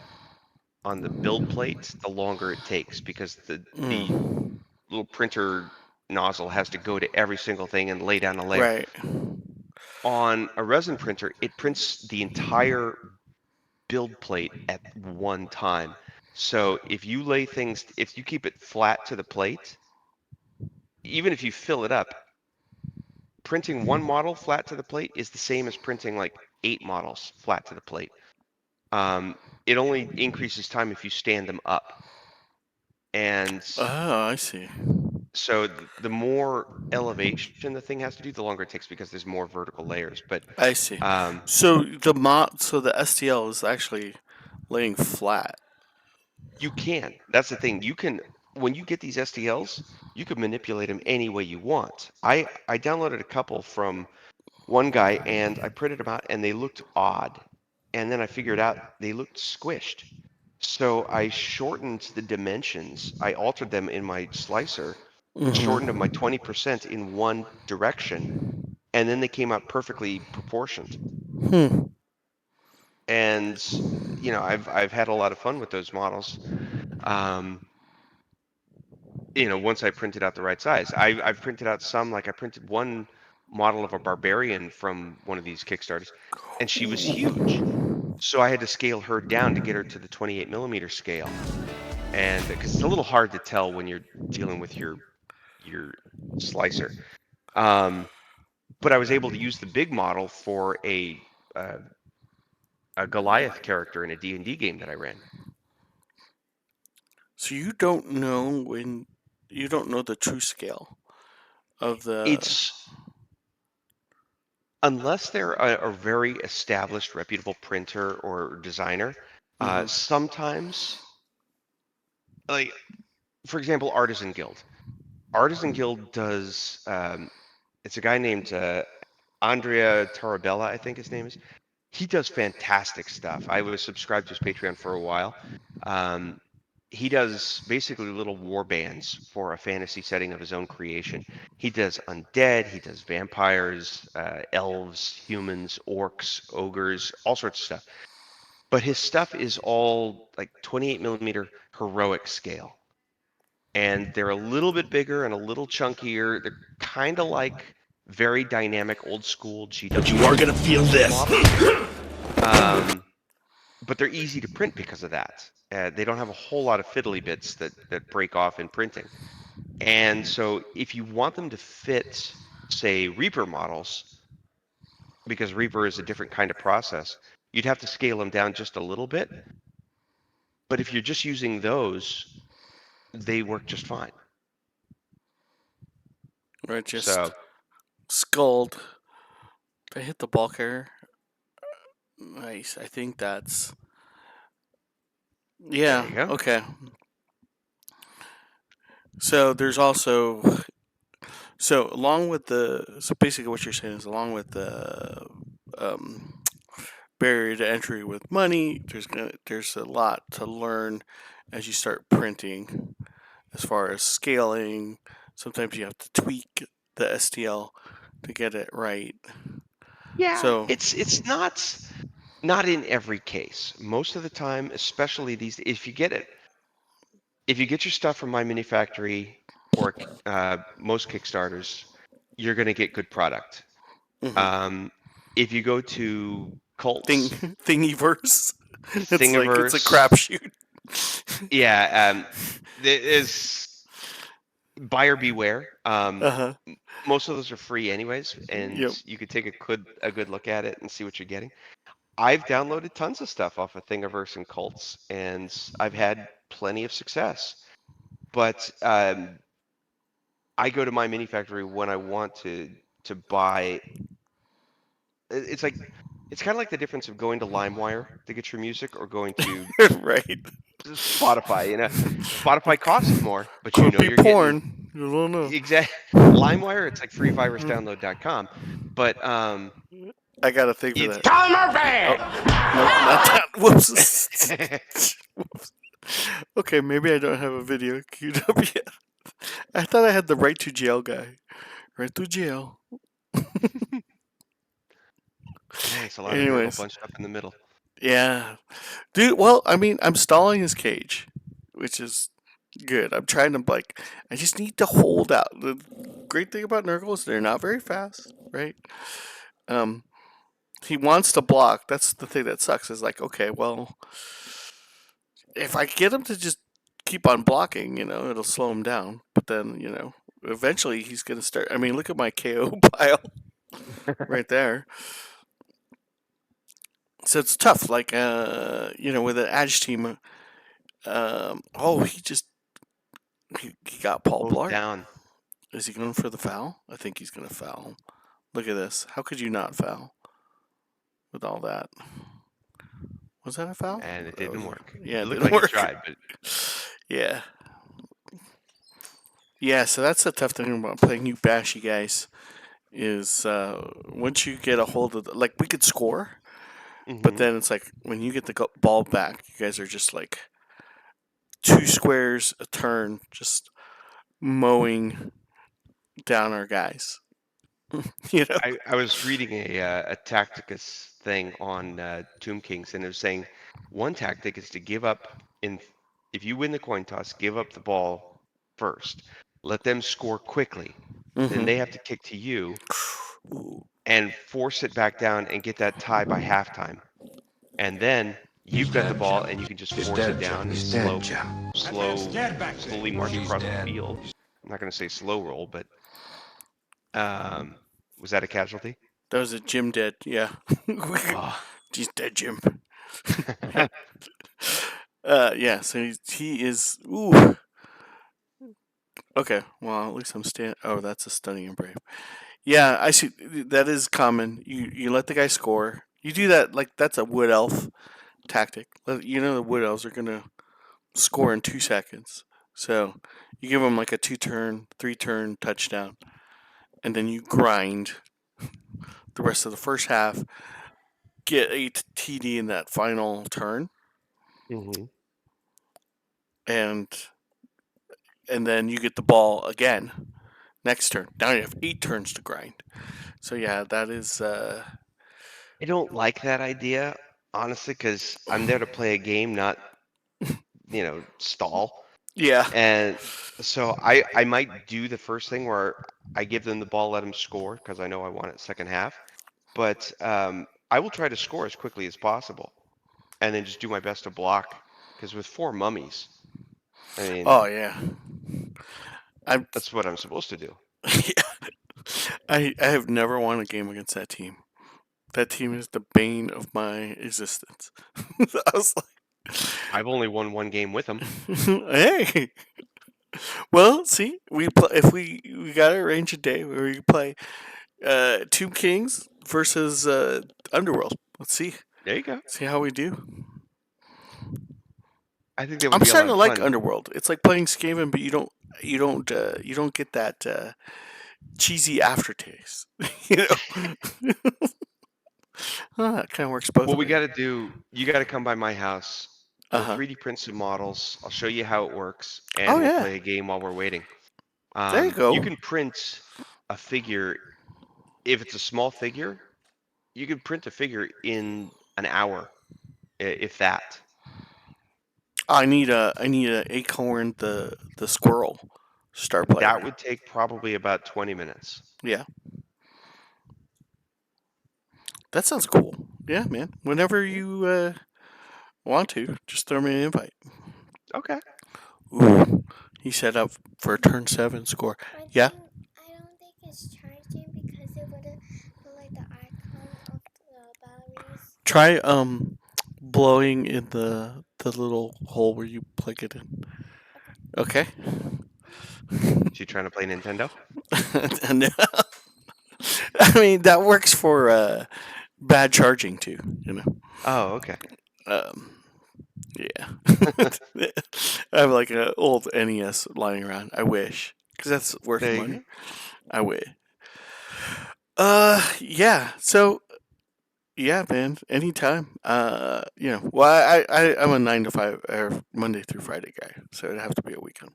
on the build plate, the longer it takes, because the Mm. little printer nozzle has to go to every single thing and lay down a layer. Right. On a resin printer, it prints the entire build plate at one time. So if you if you keep it flat to the plate, even if you fill it up, printing one model flat to the plate is the same as printing like 8 models flat to the plate. It only increases time if you stand them up. And Oh, I see. so the more elevation the thing has to do, the longer it takes because there's more vertical layers. But I see. um, So the STL is actually laying flat. you can. That's the thing. You can, when you get these STLs, you can manipulate them any way you want. I downloaded a couple from one guy and I printed them out and they looked odd. And then I figured out they looked squished. So I shortened the dimensions. I altered them in my slicer, shortened them by 20% in one direction, and then they came out perfectly proportioned. Hmm. And I've had a lot of fun with those models. Um, once I printed out the right size. I've printed out some, like I printed one model of a barbarian from one of these Kickstarters, and she was huge. So I had to scale her down to get her to the 28 millimeter scale. And because it's a little hard to tell when you're dealing with your slicer. But I was able to use the big model for a Goliath character in a D&D game that I ran. So you don't know the true scale of the. It's unless they're a very established, reputable printer or designer. Mhm. Sometimes, like for example, Artisan Guild. Artisan Guild does. It's a guy named Andrea Tarabella, I think his name is. He does fantastic stuff. I was subscribed to his Patreon for a while. Um, he does basically little war bands for a fantasy setting of his own creation. He does undead, he does vampires, elves, humans, orcs, ogres, all sorts of stuff. But his stuff is all like 28 millimeter heroic scale. And they're a little bit bigger and a little chunkier. They're kind of like very dynamic old school GW. But you are gonna feel this. But they're easy to print because of that. They don't have a whole lot of fiddly bits that break off in printing. And so if you want them to fit, say, Reaper models, because Reaper is a different kind of process, you'd have to scale them down just a little bit. But if you're just using those, they work just fine. Right, just So sculled. If I hit the ball carrier. Nice. I think that's. there Yeah. you go. Okay. So there's also. So basically what you're saying is along with the um, barrier to entry with money, there's a lot to learn as you start printing, as far as scaling. Sometimes you have to tweak the STL to get it right. Yeah, So it's not in every case. Most of the time, especially these, if you get your stuff from My Mini Factory or most Kickstarters, you're going to get good product. If you go to cults, thingiverse, it's a Thingiverse, crapshoot. yeah, there's buyer beware. Uh-huh. Most of those are free anyways, and Yep. you could take a good look at it and see what you're getting. I've downloaded tons of stuff off of Thingiverse and cults, and I've had plenty of success. But I go to My Mini Factory when I want to buy. It's like it's kind of like the difference of going to LimeWire to get your music or going to Right. Spotify. Spotify costs more, but Could be you're getting porn. You don't know. exact LimeWire. It's like freevirusdownload.com, but I got a thing for it's that. Oh, no, not that. Whoops. Whoops. Okay, maybe I don't have a video queued up yet. I thought I had the right to jail guy. Right to jail. Thanks. A lot of Nurgle Anyways, bunched up in the middle. Yeah, dude. Well, I mean, I'm stalling his cage, which is good. I'm trying to like. I just need to hold out. The great thing about Nurgle is they're not very fast, right? Um, he wants to block. That's the thing that sucks. Is like, okay, well, if I get him to just keep on blocking, it'll slow him down. But then, eventually he's gonna start. I mean, look at my KO pile right there. So it's tough. Like, with an Edge team. Oh, he got Paul Hold Blart. down. Is he going for the foul? I think he's going to foul. Look at this. How could you not foul with all that? Was that a foul? And it didn't work. Yeah, It it looked didn't like he work. tried, but Yeah. Yeah, so that's the tough thing about playing you bashy guys is once you get a hold of like we could score, but then it's like when you get the ball back, you guys are just like 2 squares a turn, just mowing down our guys. I was reading a Tacticus thing on Tomb Kings, and it was saying one tactic is to give up if you win the coin toss, give up the ball first. Let them score quickly. Then they have to kick to you and force it back down and get that tie by halftime. And then you've got the ball and you can just force it down and slowly march across the field. I'm not going to say slow roll, but was that a casualty? That was a Jim dead, yeah. Oh. He's dead, Jim. Yeah, so he is. Ooh. Okay, well, at least I'm stand. Oh, that's a stunning and brave. Yeah, I see. That is common. You let the guy score. You do that, like, that's a wood elf tactic. The wood elves are going to score in 2 seconds. So you give them like a 2-turn, 3-turn touchdown, and then you grind the rest of the first half, get a TD in that final turn, and then you get the ball again next turn. Now you have 8 turns to grind. So yeah, that is. I don't like that idea, honestly, because I'm there to play a game, not, stall. Yeah. And so I might do the first thing where I give them the ball, let them score, because I know I want it second half. But I will try to score as quickly as possible, and then just do my best to block. Because with 4 mummies, I mean, Oh yeah. that's what I'm supposed to do. I have never won a game against that team. That team is the bane of my existence. I was I've only won 1 game with them. like, hey. Well, see, if we got to arrange a day where we play Tomb Kings versus Underworld. Let's see. There you go. See how we do. I think that would I'm be a lot starting to of like fun. Underworld. It's like playing Skaven, but you don't get that cheesy aftertaste. It kind of works both What we ways. got to do, you got to come by my house. We'll Uh-huh. 3D print some models. I'll show you how it works, and Oh we'll yeah. play a game while we're waiting. There you go. You can print a figure. If it's a small figure, you can print a figure in an hour, if that. I need a acorn the squirrel star player. That would take probably about 20 minutes. Yeah. That sounds cool. Yeah, man. Whenever you want to, just throw me an invite. Okay. Ooh, he set up for a turn 7 score. Yeah. I don't think it's charging because it wouldn't put like the icon of the batteries. Try blowing in the little hole where you plug it in. Okay. She trying to play Nintendo? No. I mean that works for bad charging too. Oh, okay. Yeah. I have like an old NES lying around. I wish, because that's worth There you money. go. I wish. Yeah. So, yeah, man. Anytime. Well, I'm a 9 to 5 or Monday through Friday guy, so it'd have to be a weekend.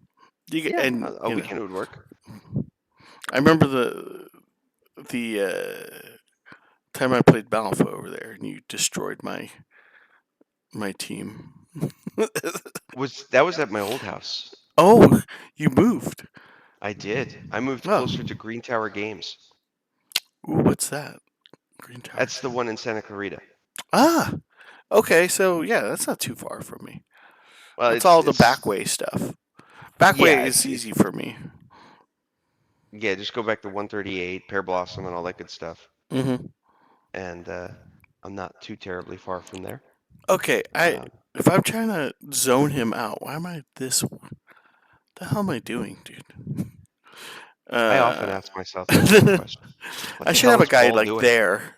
Yeah, a weekend would work. I remember the time I played Balfour over there, and you destroyed my my team. That was at my old house. Oh, you moved. I did. I moved Oh. closer to Green Tower Games. Ooh, what's that? Green Tower. That's the one in Santa Clarita. Ah, okay. So yeah, that's not too far from me. Well, It's all the back way stuff. Back way Yeah, is easy for me. yeah. Just go back to 138, Pear Blossom, and all that good stuff. Mm-hmm. And I'm not too terribly far from there. Okay, if I'm trying to zone him out, why am I this? The hell am I doing, dude? I often ask myself that same question. What I the should hell have a is guy Paul like doing? there,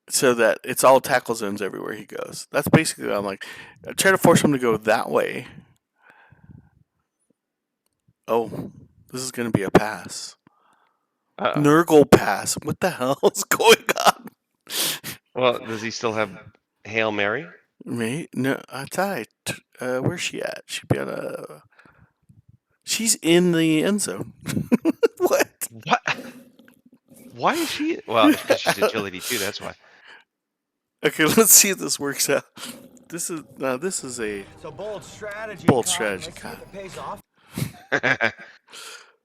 so that it's all tackle zones everywhere he goes. That's basically what I'm like. I try to force him to go that way. Oh, this is gonna be a pass. Uh-oh. Nurgle pass. What the hell is going on? Well, does he still have Hail Mary? Me? No, I thought where's she at? She'd be on a. She's in the end zone. What? What? Why is she? Well, because she's agility too. That's why. Okay, let's see if this works out. This is a So bold strategy. Bold Cotton. strategy, Let's see if it pays off.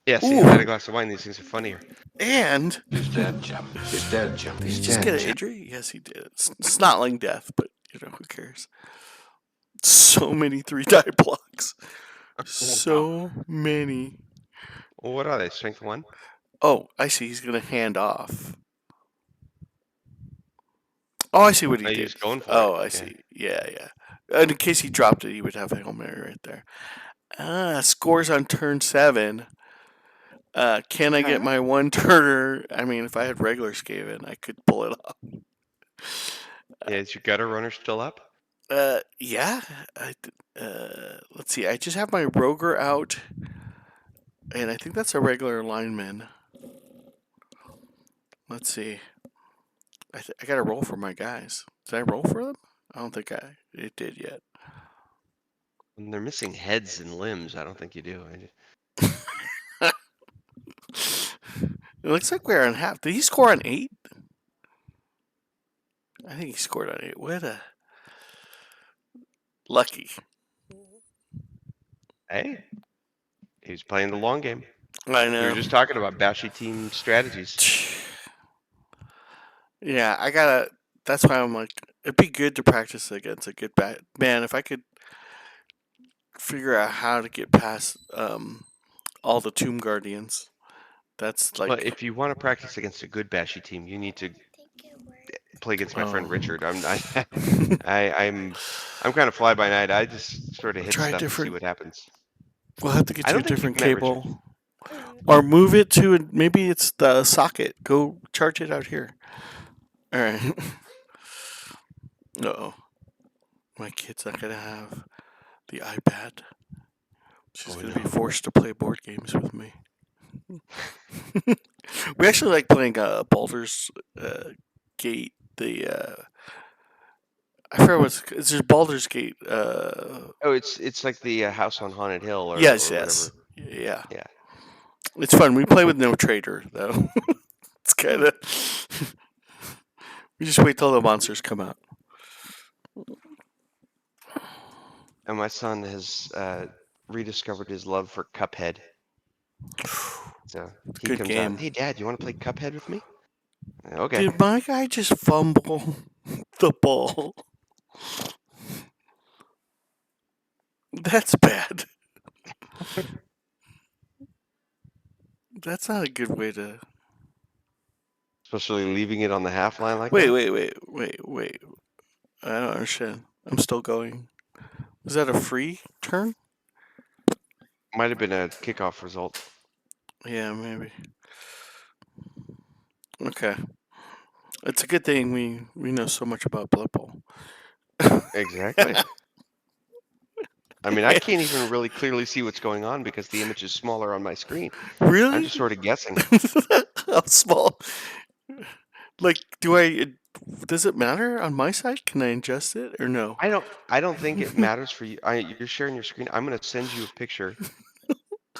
Yeah, see, Ooh. I had a glass of wine. These things are funnier. and He's dead, Jim. He's dead, Jim. did he He's just dead, get an Jim. injury? Yes, he did. Snotling death, but who cares? So many 3-die blocks. So many. Well, what are they? Strength 1? Oh, I see. He's gonna hand off. Oh, I see what he Oh, did. he was going for Oh, it, I yeah. see. Yeah, yeah. And in case he dropped it, he would have a Hail Mary right there. Scores on turn 7. Can I get my one turner? I mean, if I had regular Skaven, I could pull it off. Yeah, is your gutter runner still up? Yeah. Let's see. I just have my Roger out, and I think that's a regular lineman. Let's see. I got to roll for my guys. Did I roll for them? I don't think it did yet. When they're missing heads and limbs, I don't think you do. It looks like we're on half. Did he score on 8? I think he scored on 8. What a lucky. Hey, he's playing the long game. I We know. were just talking about bashy team strategies. Yeah, I gotta. That's why I'm like, it'd be good to practice against a good bat. Man, if I could figure out how to get past all the Tomb Guardians, that's like. But if you want to practice against a good bashy team, you need to Think it worked. play against my friend Oh. Richard. I'm kind of fly by night. I just sort of hit Try stuff to see different- what happens. We'll have to get I you a don't think different you've met Richard. cable, or move it to maybe it's the socket. Go charge it out here. All right. No, my kid's not gonna have the iPad. She's gonna be forced to play board games with me. We actually like playing Baldur's Gate. I forget what's it's just Baldur's Gate. Oh, it's like the House on Haunted Hill or Yes, or yes, whatever. yeah. Yeah. It's fun. We play with no trader though. It's kind of. We just wait till the monsters come out. And my son has rediscovered his love for Cuphead. So he Good comes game. out. Hey, Dad, you want to play Cuphead with me? Okay. Did my guy just fumble the ball? That's bad. That's not a good way to. Especially leaving it on the half line like Wait, that. wait. I don't understand. I'm still going. Was that a free turn? Might have been a kickoff result. Yeah, maybe. Okay. It's a good thing we know so much about Blood Bowl. Exactly. I mean, I can't even really clearly see what's going on because the image is smaller on my screen. Really? I'm just sort of guessing. How small? Like, does it matter on my side? Can I adjust it or no? I don't think it matters for you. You're sharing your screen. I'm going to send you a picture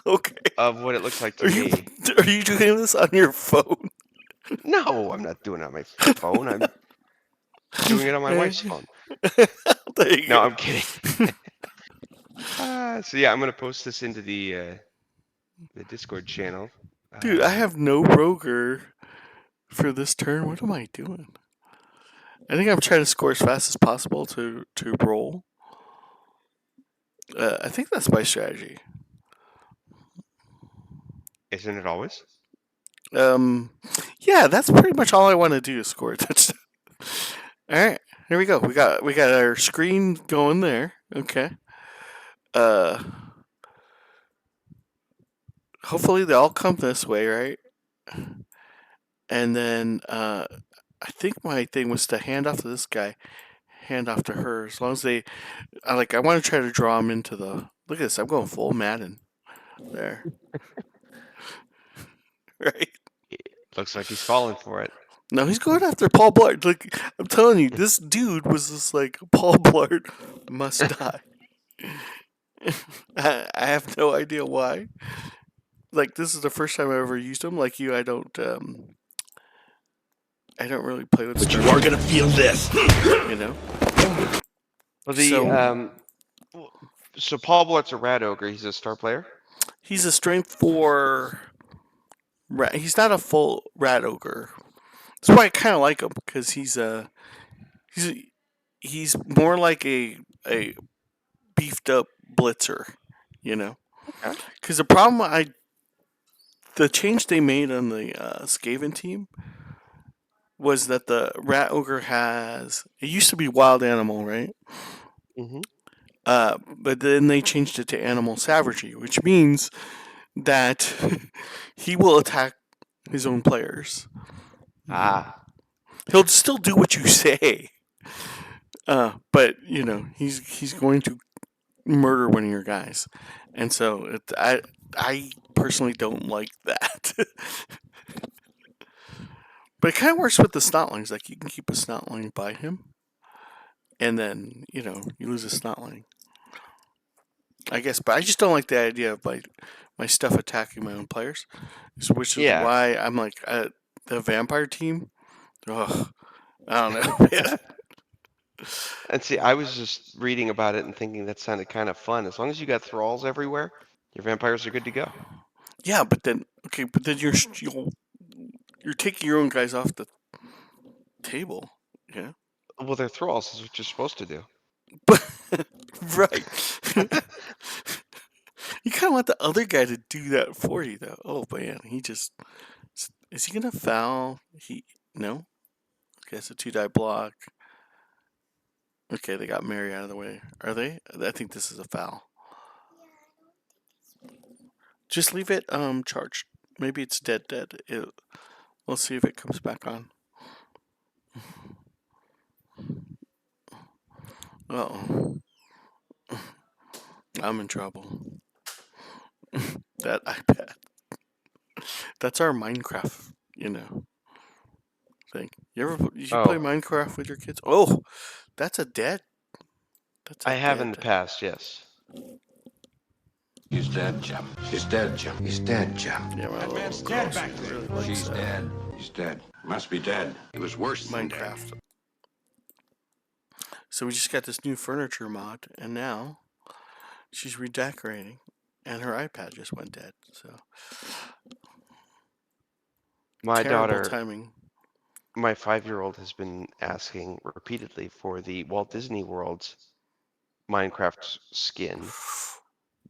Okay. of what it looks like to Are me. you doing this on your phone? No, I'm not doing it on my phone. I'm doing doing it on my wife's phone. There you No, go. I'm kidding. So yeah, I'm gonna post this into the Discord channel. Dude, I have no roger for this turn. What am I doing? I think I'm trying to score as fast as possible to roll. I think that's my strategy. Isn't it always? Yeah, that's pretty much all I want to do is score a touchdown. All right, here we go. We got our screen going there. Okay. Hopefully they all come this way, right? And then I think my thing was to hand off to this guy, hand off to her. As long as they, I want to try to draw them into the. Look at this. I'm going full Madden. There. Right. Looks like he's falling for it. No, he's going after Paul Blart. Like I'm telling you, this dude was just like Paul Blart must die. I have no idea why. Like this is the first time I ever used him. Like you, I don't really play with. But you are gonna feel this. You know. Well, so Paul Blart's a rat ogre. He's a star player. He's a strength 4 rat. He's not a full rat ogre. That's why I kind of like him because he's more like a beefed up blitzer, you know. Because the change they made on the Skaven team was that the rat ogre it used to be wild animal, right? Mm-hmm. But then they changed it to animal savagery, which means that he will attack his own players. Ah. He'll still do what you say, but you know he's going to murder one of your guys, and so I personally don't like that. But it kind of works with the snotlings. Like you can keep a snotling by him, and then you lose a snotling. I guess, but I just don't like the idea of my stuff attacking my own players, which is why I'm like the vampire team. Ugh, I don't know. Yeah. And see, I was just reading about it and thinking that sounded kind of fun. As long as you got thralls everywhere, your vampires are good to go. Yeah, but then you're taking your own guys off the table. Yeah. Well, they're thralls. Is what you're supposed to do. But right. You kind of want the other guy to do that for you, though. Oh man, is he gonna foul? No. Okay, it's a 2-die block. Okay, they got Mary out of the way. Are they? I think this is a foul. Just leave it charged. Maybe it's dead. We'll see if it comes back on. Uh-oh. I'm in trouble. That iPad. That's our Minecraft, thing. You play Minecraft with your kids? Oh, that's a dead. I have in the past, yes. He's dead, Jim. He's dead, Jim. He's dead, Jim. Yeah, That man's dead back there. really She's likes, dead. He's dead. Must be dead. He was worse than dead. Minecraft. So we just got this new furniture mod, and now she's redecorating, and her iPad just went dead. So My terrible daughter, timing. my 5-year-old, has been asking repeatedly for the Walt Disney World's Minecraft skin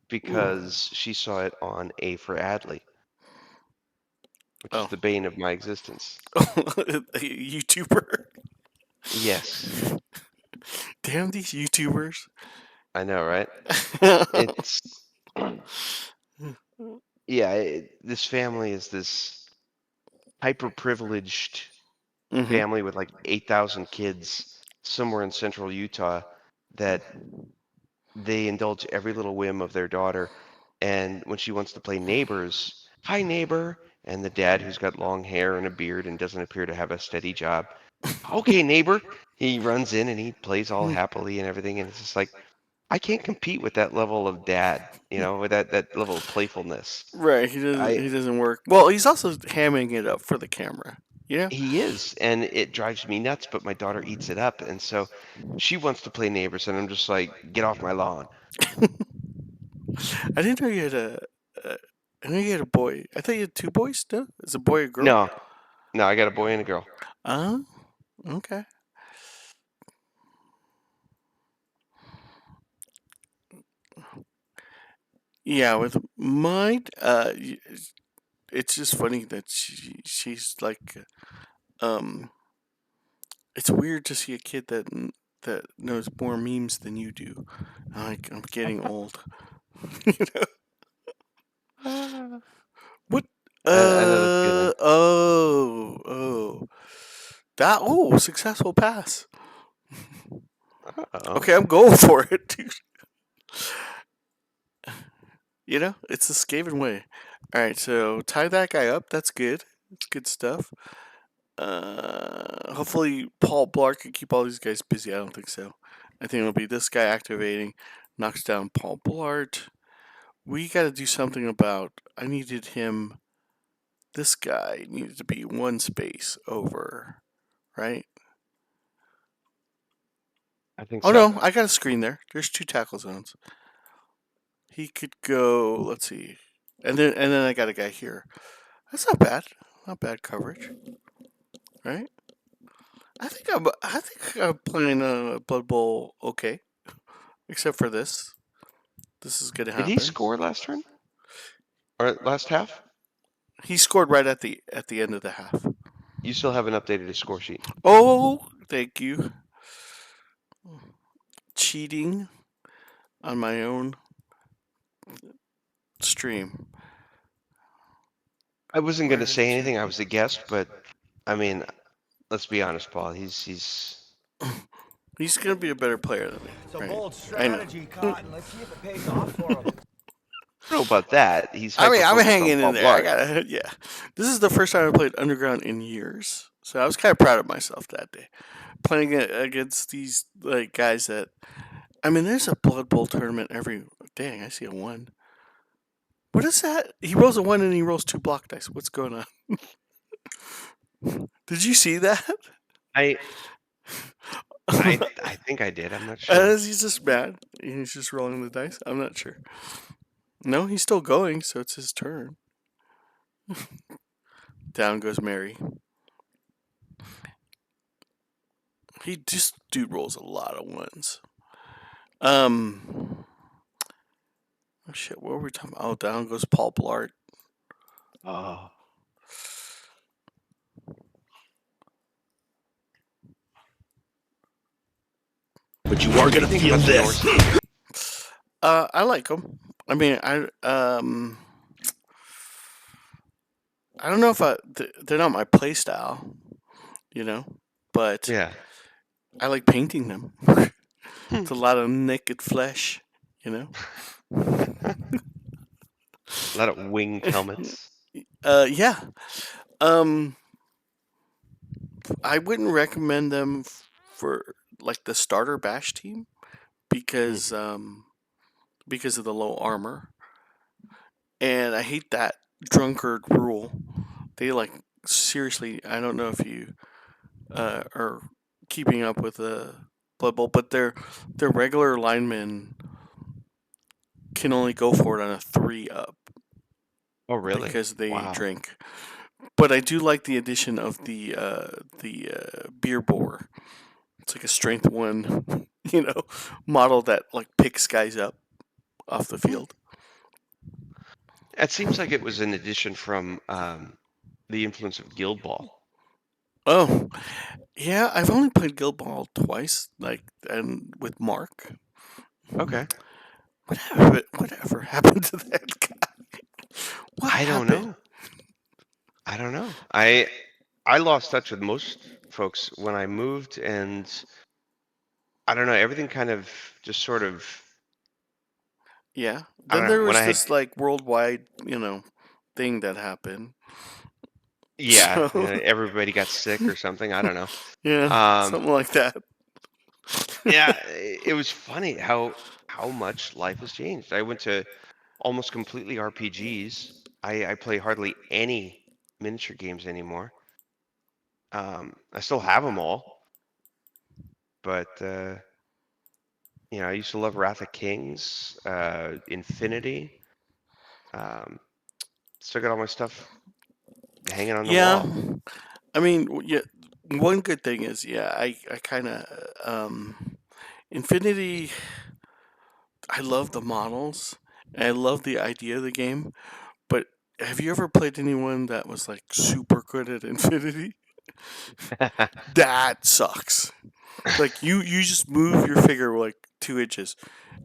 because she saw it on A for Adley, which is the bane of my existence. A YouTuber. Yes, Damn these YouTubers. I know, right? It's this family is this hyper privileged family with like 8,000 kids somewhere in central Utah that they indulge every little whim of their daughter. And when she wants to play neighbors, hi neighbor, and the dad who's got long hair and a beard and doesn't appear to have a steady job, okay neighbor, he runs in and he plays all happily and everything, and it's just like, I can't compete with that level of dad, with that level of playfulness. Right, he doesn't work. Well, he's also hamming it up for the camera. You know? He is, and it drives me nuts, but my daughter eats it up, and so she wants to play neighbors, and I'm just like, get off my lawn. I didn't know you had a. I know you had a boy. I thought you had two boys. No, is a boy a girl? No, I got a boy and a girl. Okay. Yeah, with mine, it's just funny that she's like, it's weird to see a kid that knows more memes than you do. I'm getting old. You know? What? I know the feeling. Oh. Successful pass. Uh-oh. Okay, I'm going for it, dude. You know, it's the Skaven way. All right, so tie that guy up. That's good. It's good stuff. Hopefully Paul Blart can keep all these guys busy. I don't think so. I think it'll be this guy activating, knocks down Paul Blart. We got to do something about. I needed him. This guy needed to be one space over, right? I think Oh so. no, I got a screen there. There's two tackle zones. He could go. Let's see, and then I got a guy here. That's not bad. Not bad coverage, right? I think I'm playing Blood Bowl okay, except for this. This is gonna Did he happen. score last turn? Or last half? He scored right at the end of the half. You still haven't updated his score sheet. Oh, thank you. Cheating on my own stream. I wasn't Where going to did say you- anything. I was a guest, but I mean, let's be honest, Paul. He's He's gonna be a better player than me. It's a right? bold I know. strategy, Cotton. Let's see if it pays off for him. I don't know about that. He's I mean, I'm hyper-focused on hanging Paul in there. I Blart. gotta, yeah. This is the first time I played Underground in years, so I was kind of proud of myself that day, playing against these like guys that. I mean, there's a Blood Bowl tournament every. Dang, I see a one. What is that? He rolls a one and he rolls two block dice. What's going on? Did you see that? I I think I did. I'm not sure. He's just mad. He's just rolling the dice. I'm not sure. No, he's still going, so it's his turn. Down goes Mary. Dude rolls a lot of ones. Oh shit, what were we talking about? Oh, down goes Paul Blart. Oh, But you are gonna think feel about the this. Norse? I like them. I mean, I don't know if they're not my play style, you know, but Yeah. I like painting them. It's a lot of naked flesh, you know. A lot of winged helmets. Yeah. I wouldn't recommend them for like the starter bash team because because of the low armor, and I hate that drunkard rule. They like seriously. I don't know if you are keeping up with the Blood Bowl, but their regular linemen can only go for it on a 3-up Oh, really? because they Wow. drink. But I do like the addition of the beer bore. It's like a strength 1, model that like picks guys up off the field. It seems like it was an addition from the influence of Guild Ball. Oh, yeah. I've only played Guild Ball twice, and with Mark. Okay. Whatever happened to that guy? What I don't happened? know. I don't know. I lost touch with most folks when I moved, and I don't know. Everything kind of just sort of. Yeah. I Then don't there know. When was I had. this like worldwide, thing that happened. Yeah, So everybody got sick or something. I don't know. yeah, something like that. Yeah, it was funny how much life has changed. I went to almost completely RPGs. I play hardly any miniature games anymore. I still have them all, but you know, I used to love Wrath of Kings, Infinity. Um, Still got all my stuff hanging on the Yeah, wall. I mean, yeah. One good thing is, yeah, I kind of Infinity. I love the models, and I love the idea of the game. But have you ever played anyone that was like super good at Infinity? That sucks. Like you just move your figure like 2 inches,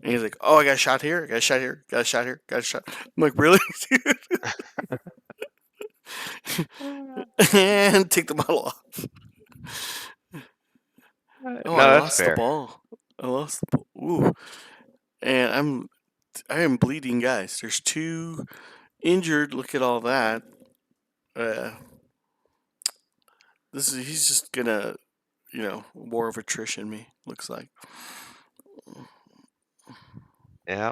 and he's like, "Oh, I got a shot here, I got a shot here, got a shot here, got a shot." I'm like, "Really?" And take the model off. Oh, No, I that's lost the fair. ball. I lost the ball. Ooh, and I am bleeding, guys. There's 2 injured. Look at all that. Uh, he's just gonna, war of attrition me. Looks like. Yeah.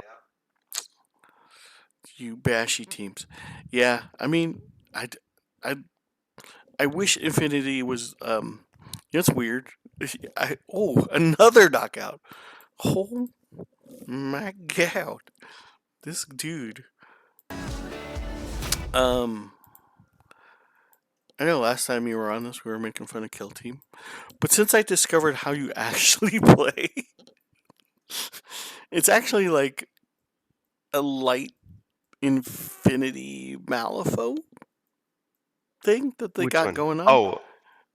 You bashy teams. Yeah, I mean, I, I, I wish Infinity was. It's weird. Another knockout. Oh my god, this dude. Um, I know last time you were on this, we were making fun of Kill Team, but since I discovered how you actually play, it's actually like a light Infinity Malifaux thing that they Which got one? going on. Oh,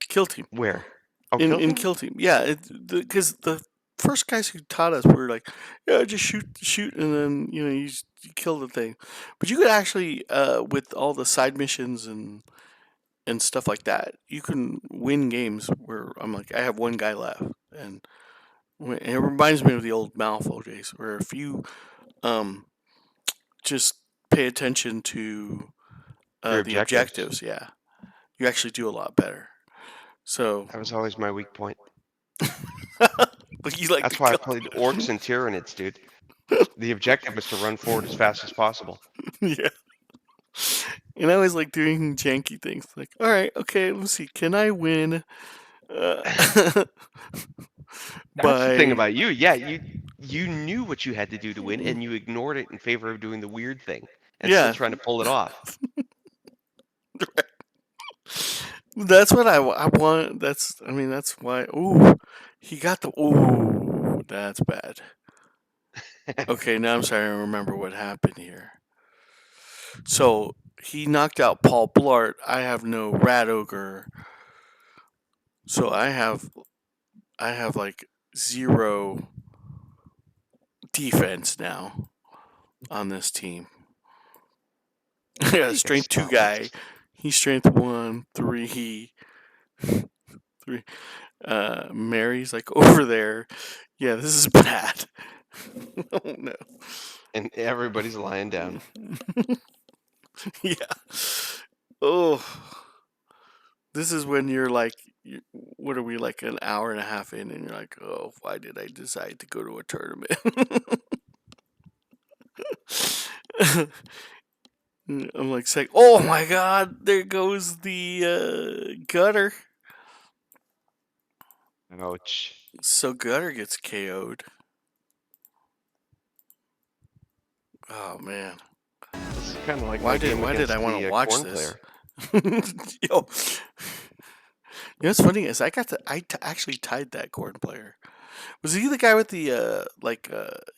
Kill Team. where? Oh, in Kill in Team? Kill Team. Yeah, because the first guys who taught us were like, yeah, just shoot, and then you kill the thing. But you could actually, with all the side missions and stuff like that, you can win games where I'm like, I have one guy left, and it reminds me of the old Malifaux days, where if you um just pay attention to Your the objectives. objectives, yeah, you actually do a lot better. So, That was always my weak point. but you like to That's why I kill. played Orcs and Tyranids, dude. The objective was to run forward as fast as possible. Yeah. And I was like doing janky things. Like, all right, okay, let's see. Can I win uh, That's the thing by? about you. Yeah, you knew what you had to do to win, and you ignored it in favor of doing the weird thing and still Yeah, trying to pull it off. that's what I want. I mean, that's why. Ooh, he got the. Ooh, that's bad. Okay, now I'm starting to remember what happened here. So he knocked out Paul Blart. I have no Rat Ogre, so I have like 0 defense now on this team. Yeah, You got strength 2 guy. spells. He's strength 1, 3, 3. Mary's like over there. Yeah, this is bad. Oh no. And everybody's lying down. Yeah. Oh, this is when you're like, what are we, like an hour and a half in, and you're like, oh, why did I decide to go to a tournament? I'm like saying, oh my god, there goes the gutter. Ouch. So gutter gets KO'd. Oh man. This is kind of like Why my did game why did against I want to the watch corn this? player. Yo, what's funny is I actually tied that corn player. Was he the guy with the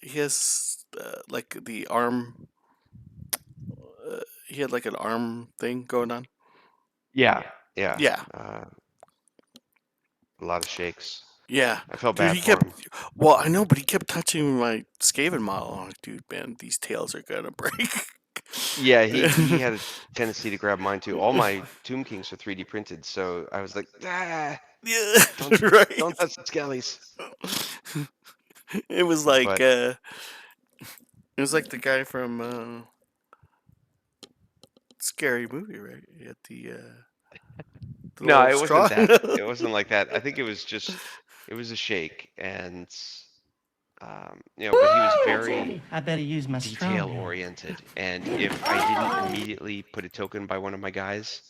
he has like the arm? He had like an arm thing going on. Yeah, yeah. Yeah, A lot of shakes. yeah, I felt dude. bad He for kept. him. Well, I know, but he kept touching my Skaven model. I'm like, dude, man, these tails are gonna break. Yeah, he had a tendency to grab mine too. All my Tomb Kings are 3D printed, so I was like, Yeah, don't right. don't touch the skellies. It was like But the guy from Scary Movie, right? He had the no, little it wasn't straw. that. It wasn't like that. I think it was just it was a shake, and but he was very I better use my detail strong. oriented, and if I didn't immediately put a token by one of my guys,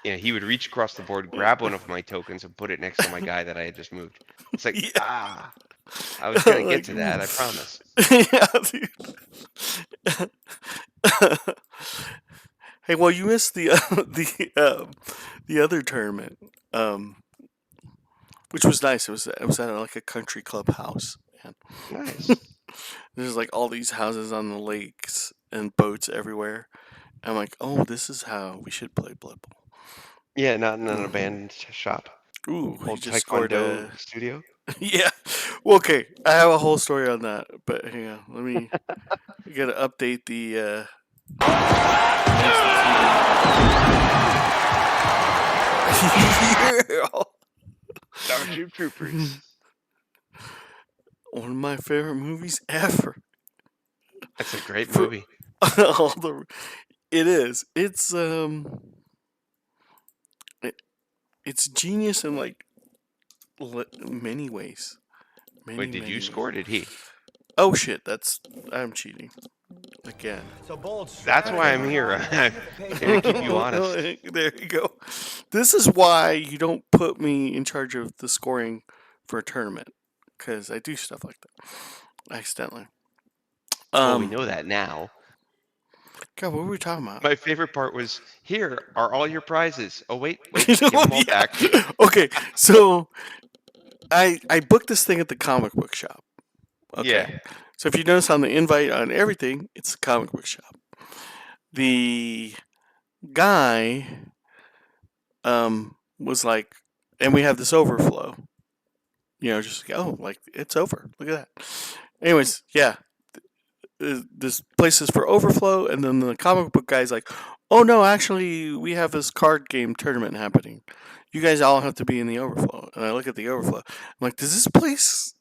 Yeah, he would reach across the board, grab one of my tokens, and put it next to my guy that I had just moved. It's like, Yeah. I was gonna get Like, to that, I promise. yeah, dude. Hey, well, you missed the other tournament, which was nice. It was at like a country club house, man. Nice. There's like all these houses on the lakes and boats everywhere. I'm like, oh, this is how we should play Blood Bowl. Yeah, not in an abandoned shop. Ooh, he Old just scored Taekwondo a. studio. Yeah. Well, okay, I have a whole story on that, but hang on. Let me. I gotta update the. Yeah. Starship Troopers. One of my favorite movies ever. That's a great For- movie. It is. It's genius in like many ways. Wait, did you score? Or did he? Oh shit! I'm cheating again. So bold. That's why I'm here. I'm here to keep you honest. There you go. This is why you don't put me in charge of the scoring for a tournament, because I do stuff like that accidentally. Well, we know that now. God, what were we talking about? My favorite part was, here are all your prizes. Oh, wait, You give know, them all yeah. back. Okay, so I booked this thing at the comic book shop. Okay. Yeah. So if you notice on the invite on everything, it's the comic book shop. The guy was like, and we have this overflow. You know, just like it's over. Look at that. Anyways, yeah. This place is for overflow, and then the comic book guy's like, oh no, actually we have this card game tournament happening. You guys all have to be in the overflow. And I look at the overflow. I'm like, does this place,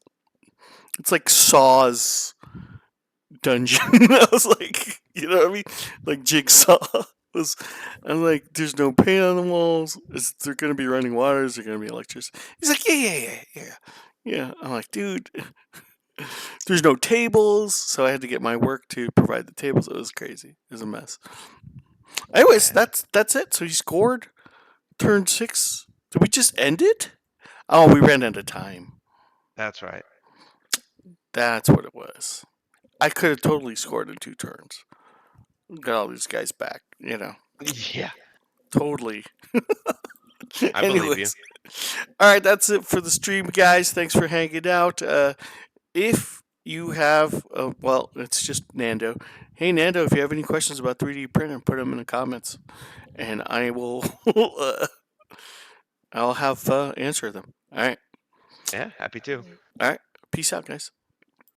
it's like Saw's dungeon. I was like, you know what I mean? Like Jigsaw. I'm like, there's no paint on the walls. They're going to be running water. Is there going to be electricity? He's like, yeah. I'm like, dude, there's no tables. So I had to get my work to provide the tables. It was crazy. It was a mess. Anyways, that's it. So he scored turn 6. Did we just end it? Oh, we ran out of time. That's right. That's what it was. I could have totally scored in 2 turns. Got all these guys back, you know. Yeah. Totally. I believe you. All right, that's it for the stream, guys. Thanks for hanging out. If you have, well, it's just Nando. Hey, Nando, if you have any questions about 3D printing, put them in the comments, and I will. I'll have answer them. All right. Yeah, happy to. All right. Peace out, guys.